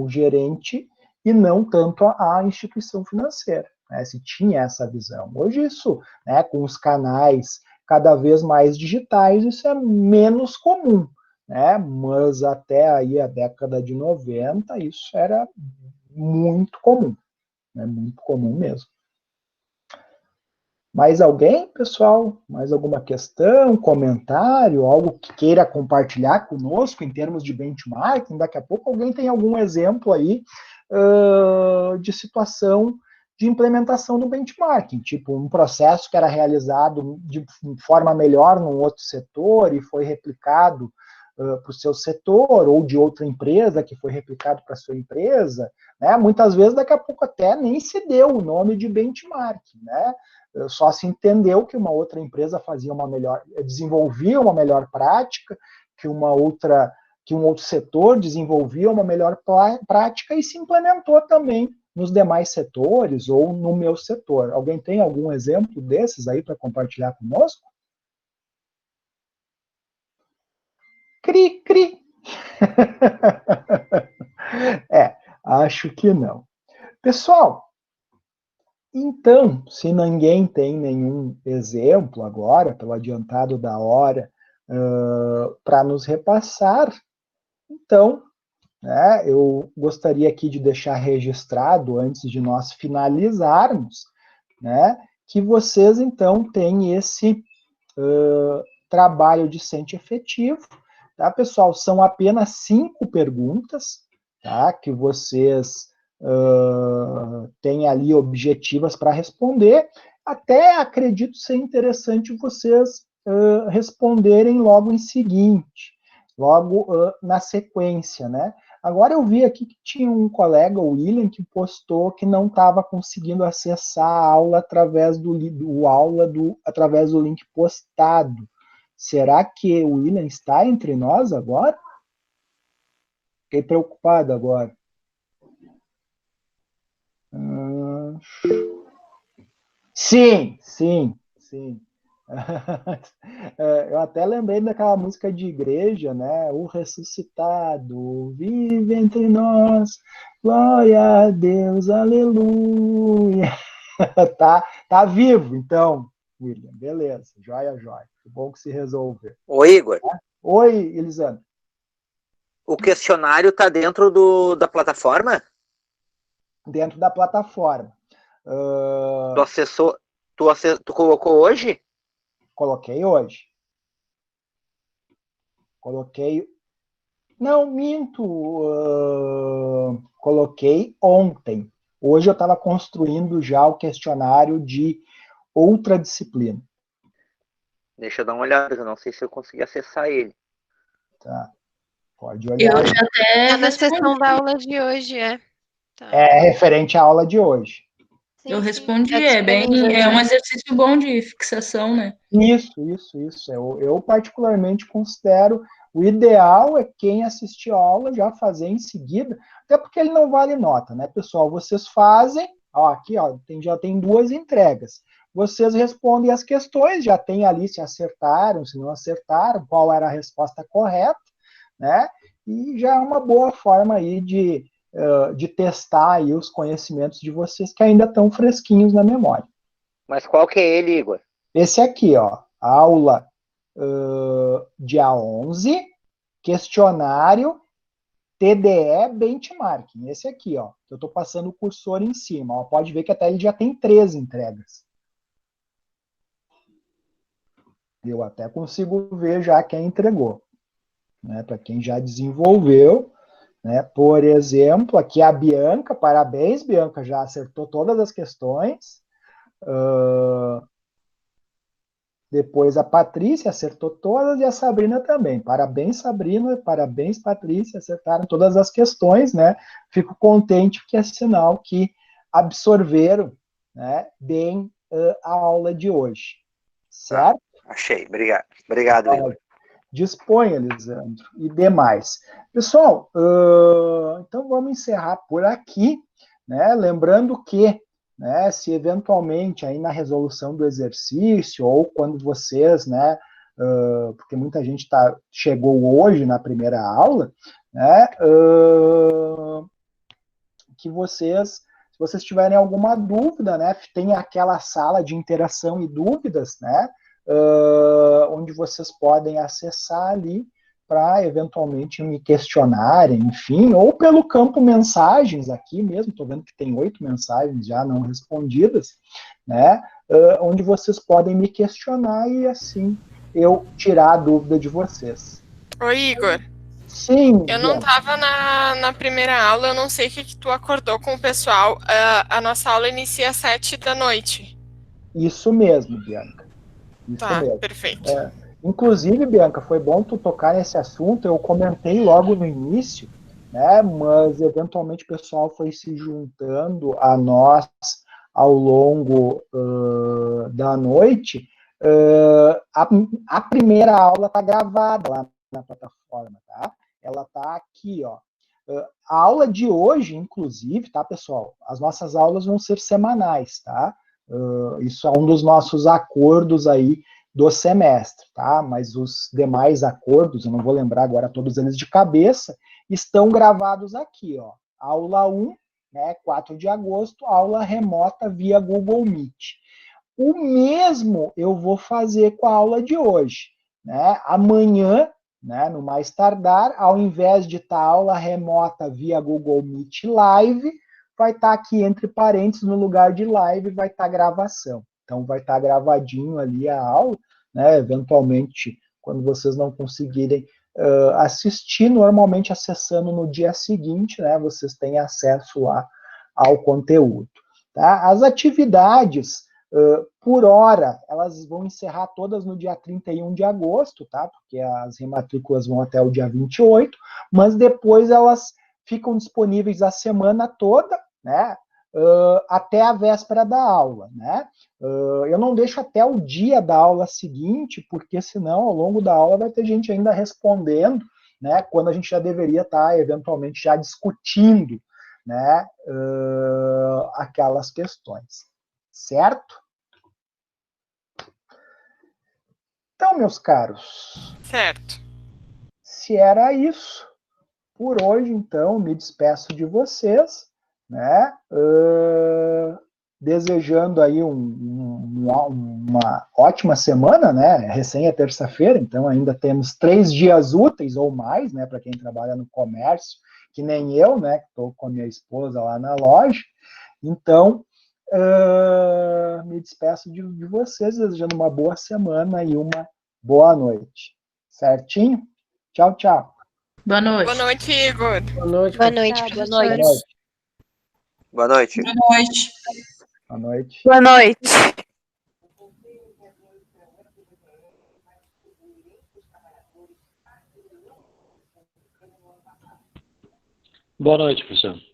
gerente e não tanto à instituição financeira, né, se tinha essa visão. Hoje isso, né, com os canais cada vez mais digitais, isso é menos comum, né, mas até aí a década de 90 isso era muito comum, né, muito comum mesmo. Mais alguém, pessoal? Mais alguma questão, comentário, algo que queira compartilhar conosco em termos de benchmarking? Daqui a pouco alguém tem algum exemplo aí de situação de implementação do benchmarking, tipo um processo que era realizado de forma melhor num outro setor e foi replicado para o seu setor, ou de outra empresa que foi replicado para a sua empresa, né? Muitas vezes, daqui a pouco até nem se deu o nome de benchmarking, né? Só se entendeu que uma outra empresa desenvolvia uma melhor prática, que um outro setor desenvolvia uma melhor prática e se implementou também nos demais setores ou no meu setor. Alguém tem algum exemplo desses aí para compartilhar conosco? Cri, cri. Acho que não. Pessoal, então, se ninguém tem nenhum exemplo agora, pelo adiantado da hora, para nos repassar, então, né, eu gostaria aqui de deixar registrado, antes de nós finalizarmos, né, que vocês, então, têm esse trabalho discente efetivo, tá, pessoal? São apenas 5 perguntas, tá, que vocês tem ali objetivas para responder. Até acredito ser interessante vocês responderem logo em seguinte, logo na sequência, né? Agora eu vi aqui que tinha um colega, o William, que postou que não estava conseguindo acessar a aula através através do link postado. Será que o William está entre nós agora? Fiquei preocupado agora. Sim. Eu até lembrei daquela música de igreja, né? O ressuscitado vive entre nós, glória a Deus, aleluia. Tá vivo, então, William, beleza, joia. Que bom que se resolveu. Oi, Igor. Oi, Elisandro. O questionário está dentro da plataforma? Dentro da plataforma. Tu colocou hoje? Coloquei hoje. Não, minto. Coloquei ontem. Hoje eu estava construindo já o questionário de outra disciplina. Deixa eu dar uma olhada, eu não sei se eu consegui acessar ele. Tá. Pode olhar. Eu já até Na sessão da aula de hoje, Tá. É referente à aula de hoje. Eu respondi, é um exercício bom de fixação, né? Isso. Eu particularmente considero o ideal é quem assistiu a aula já fazer em seguida, até porque ele não vale nota, né, pessoal? Vocês fazem, aqui já tem 2 entregas. Vocês respondem as questões, já tem ali se acertaram, se não acertaram, qual era a resposta correta, né? E já é uma boa forma aí de testar aí os conhecimentos de vocês que ainda estão fresquinhos na memória. Mas qual que é ele, Igor? Esse aqui, aula dia 11, questionário TDE Benchmarking. Esse aqui, eu estou passando o cursor em cima. Pode ver que até ele já tem 3 entregas. Eu até consigo ver já quem entregou, né, para quem já desenvolveu. Né? Por exemplo, aqui a Bianca, parabéns, Bianca, já acertou todas as questões. Depois a Patrícia acertou todas e a Sabrina também. Parabéns, Sabrina, parabéns, Patrícia, acertaram todas as questões, né? Fico contente porque é sinal que absorveram, né, bem a aula de hoje. Certo? Achei, obrigado, Igor. Disponha, Elisandro, e demais. Pessoal, então vamos encerrar por aqui, né? Lembrando que, né, se eventualmente aí na resolução do exercício, ou quando vocês, né, porque muita gente chegou hoje na primeira aula, né, que se vocês tiverem alguma dúvida, né, tem aquela sala de interação e dúvidas, né, onde vocês podem acessar ali para eventualmente me questionarem, enfim, ou pelo campo mensagens aqui mesmo, estou vendo que tem 8 mensagens já não respondidas, né, onde vocês podem me questionar e assim eu tirar a dúvida de vocês. Oi, Igor. Sim. Eu não estava na primeira aula, eu não sei o que tu acordou com o pessoal. A nossa aula inicia às 19h. Isso mesmo, Bianca. Tá, perfeito. Inclusive, Bianca, foi bom tu tocar nesse assunto, eu comentei logo no início, né, mas eventualmente o pessoal foi se juntando a nós ao longo da noite. A primeira aula está gravada lá na plataforma, tá? Ela está aqui, a aula de hoje, inclusive, tá, pessoal? As nossas aulas vão ser semanais, tá? Isso é um dos nossos acordos aí do semestre, tá? Mas os demais acordos, eu não vou lembrar agora todos eles de cabeça, estão gravados aqui, Aula 1, né, 4 de agosto, aula remota via Google Meet. O mesmo eu vou fazer com a aula de hoje, né? Amanhã, né, no mais tardar, ao invés de estar aula remota via Google Meet Live, vai estar aqui entre parênteses, no lugar de live, vai estar gravação. Então, vai estar gravadinho ali a aula, né? Eventualmente, quando vocês não conseguirem assistir, normalmente acessando no dia seguinte, né? Vocês têm acesso lá ao conteúdo. Tá? As atividades, por hora, elas vão encerrar todas no dia 31 de agosto, tá? Porque as rematrículas vão até o dia 28, mas depois elas ficam disponíveis a semana toda, né? Até a véspera da aula, né? Eu não deixo até o dia da aula seguinte, porque senão, ao longo da aula, vai ter gente ainda respondendo, né? Quando a gente já deveria estar, eventualmente, já discutindo, né? Aquelas questões, certo? Então, meus caros, certo. Se era isso, por hoje, então, me despeço de vocês, né? Desejando aí uma ótima semana, né? Recém é terça-feira, então ainda temos 3 dias úteis ou mais, né? Para quem trabalha no comércio, que nem eu, né? Que estou com a minha esposa lá na loja. Então, me despeço de vocês, desejando uma boa semana e uma boa noite. Certinho? Tchau, tchau. Boa noite. Boa noite, Igor. Boa noite, Boa noite, professor. professores. Boa noite. Boa noite. Boa noite. Boa noite. Boa noite, professor.